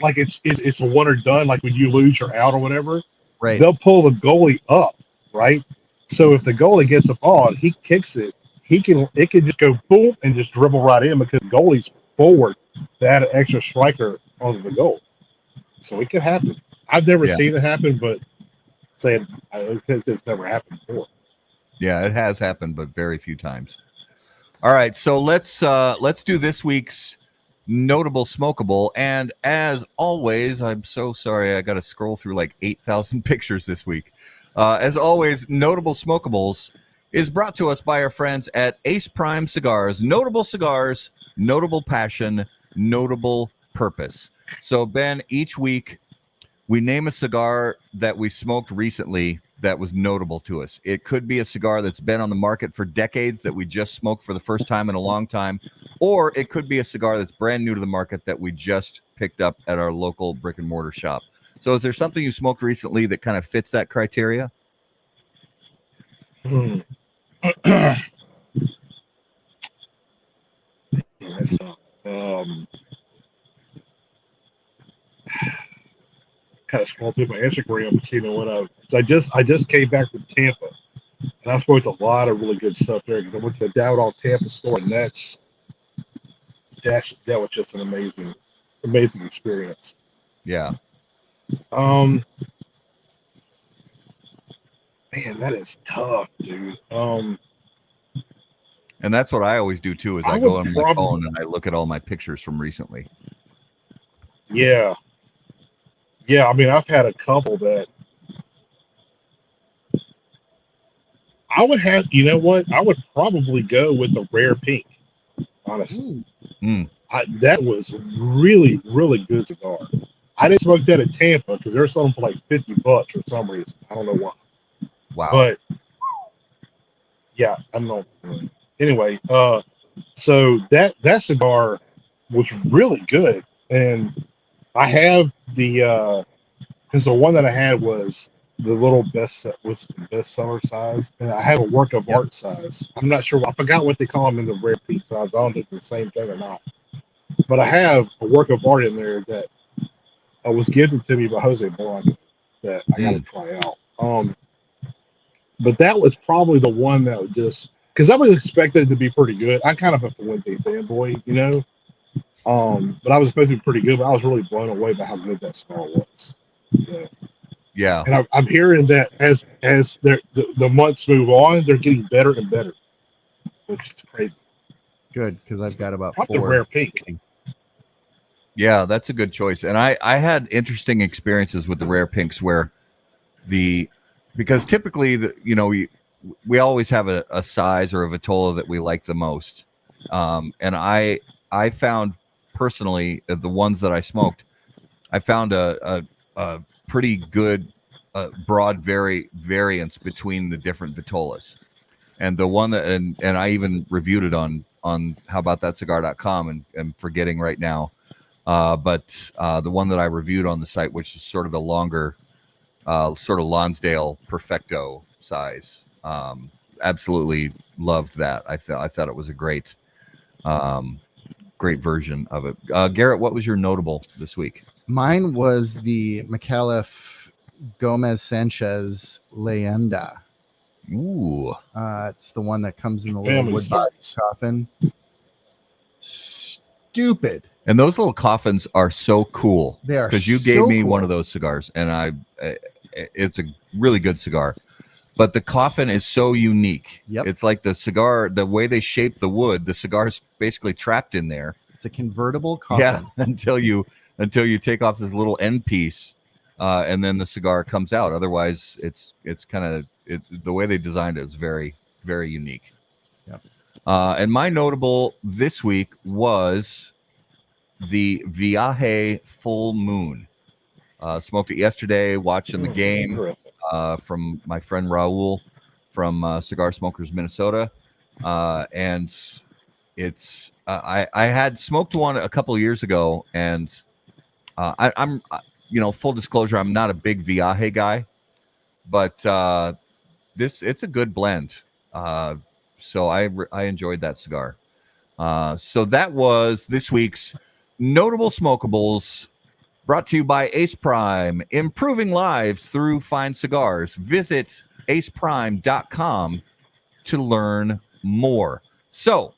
like it's a one or done. Like when you lose, you're out or whatever. Right. They'll pull the goalie up, right? So if the goalie gets a ball and he kicks it, it can just go boom and just dribble right in because the goalie's forward to add an extra striker onto the goal. So it could happen. I've never Yeah. seen it happen, but saying it's never happened before. Yeah, it has happened, but very few times. All right, so let's do this week's notable smokable. And as always, I'm so sorry I got to scroll through like 8,000 pictures this week. As always, notable smokables is brought to us by our friends at Ace Prime Cigars. Notable cigars, notable passion, notable purpose. So Ben, each week we name a cigar that we smoked recently that was notable to us. It could be a cigar that's been on the market for decades that we just smoked for the first time in a long time, or it could be a cigar that's brand new to the market that we just picked up at our local brick and mortar shop. So is there something you smoked recently that kind of fits that criteria? That's kind of scroll through my Instagram, seeing what I just came back from Tampa, and I smoked a lot of really good stuff there because I went to the Dow Tampa store, and that was just an amazing experience. Yeah. Man, that is tough, dude. And that's what I always do too, is I go on my phone and I look at all my pictures from recently. Yeah. Yeah, I mean, I've had a couple that I would have, you know what? I would probably go with the Rare Pink, honestly. That was really, really good cigar. I didn't smoke that at Tampa because they're selling for like $50 for some reason. I don't know why. Wow. But yeah, I don't know. Anyway, so that cigar was really good, and I have the because the one that I had was the little bestseller size, and I have a work of art size. I'm not sure. I forgot what they call them in the Rare Pink size. I don't know if it's the same thing or not. But I have a work of art in there that was gifted to me by Jose Blanco that I got to try out. But that was probably the one that would just because I was expecting it to be pretty good. I'm kind of a Fuente fanboy, you know. But I was supposed to be pretty good, but I was really blown away by how good that cigar was. Yeah. Yeah. And I'm hearing that as the months move on, they're getting better and better, which is crazy. Good, because I've got about Probably 4. the Rare Pink. Yeah, that's a good choice. And I had interesting experiences with the Rare Pinks where because typically we always have a size or a Vitola that we like the most. And I found personally the ones that I smoked, I found a pretty good broad variance between the different Vitolas. And the one that and I even reviewed it on howaboutthatcigar.com and forgetting right now. But the one that I reviewed on the site, which is sort of the longer sort of Lonsdale Perfecto size. Absolutely loved that. I thought it was a great version of it. Garrett, what was your notable this week? Mine was the McAuliffe Gomez Sanchez Leyenda. Ooh. It's the one that comes in the little wood box coffin. Stupid. And those little coffins are so cool. They are because you gave me one of those cigars, and it's a really good cigar. But the coffin is so unique. Yep. It's like the cigar, the way they shape the wood, the cigar's basically trapped in there. It's a convertible coffin. Yeah, until you take off this little end piece, and then the cigar comes out. Otherwise, it's kind of the way they designed it is very, very unique. Yep. And my notable this week was the Viaje Full Moon. Smoked it yesterday, watching the game from my friend Raul from Cigar Smokers Minnesota, and it's I had smoked one a couple of years ago, and I'm full disclosure, I'm not a big Viaje guy, but it's a good blend. So I enjoyed that cigar. So that was this week's notable smokables. Brought to you by Ace Prime, improving lives through fine cigars. Visit aceprime.com to learn more. So,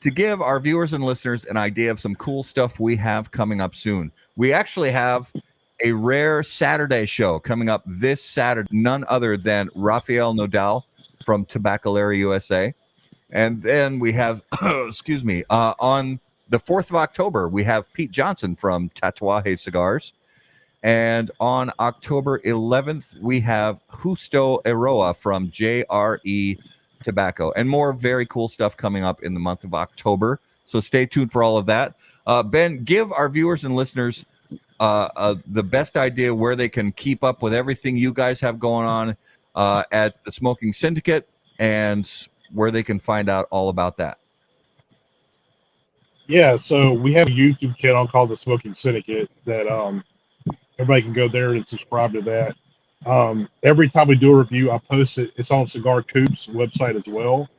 to give our viewers and listeners an idea of some cool stuff we have coming up soon, we actually have a rare Saturday show coming up this Saturday, none other than Rafael Nodal from Tabacalera USA. And then we have, excuse me, on the 4th of October, we have Pete Johnson from Tatuaje Cigars. And on October 11th, we have Justo Eroa from JRE Tobacco, and more very cool stuff coming up in the month of October. So stay tuned for all of that. Ben, give our viewers and listeners the best idea where they can keep up with everything you guys have going on at the Smoking Syndicate, and where they can find out all about that. Yeah, so we have a YouTube channel called the Smoking Syndicate that everybody can go there and subscribe to that. Every time we do a review, I post it. It's on Cigar Coop's website as well.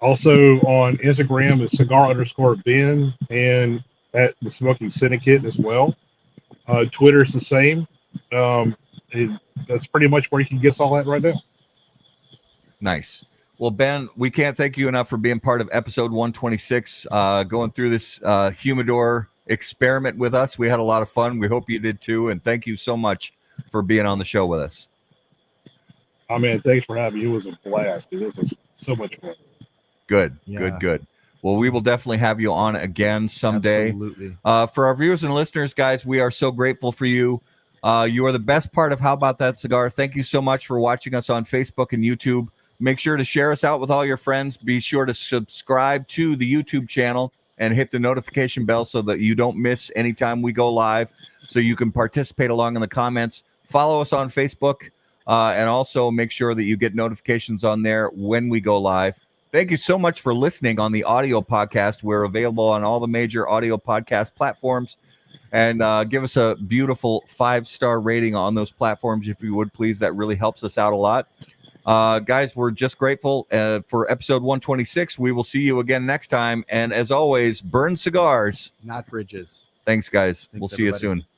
Also on Instagram is cigar_Ben, and at the Smoking Syndicate as well. Twitter is the same. That's pretty much where you can get all that right now. Nice. Well, Ben, we can't thank you enough for being part of episode 126, going through this humidor experiment with us. We had a lot of fun. We hope you did too. And thank you so much for being on the show with us. Oh, man, thanks for having me. It was a blast. It was so much fun. Good, Yeah. good. Well, we will definitely have you on again someday. Absolutely. For our viewers and listeners, guys, we are so grateful for you. You are the best part of How About That Cigar. Thank you so much for watching us on Facebook and YouTube. Make sure to share us out with all your friends. Be sure to subscribe to the YouTube channel and hit the notification bell so that you don't miss any time we go live, so you can participate along in the comments. Follow us on Facebook, and also make sure that you get notifications on there when we go live. Thank you so much for listening on the audio podcast. We're available on all the major audio podcast platforms. And give us a beautiful 5-star rating on those platforms, if you would, please. That really helps us out a lot. Guys, we're just grateful for episode 126. We will see you again next time. And as always, burn cigars, Not bridges. Thanks, guys. Thanks, We'll see you everybody. soon.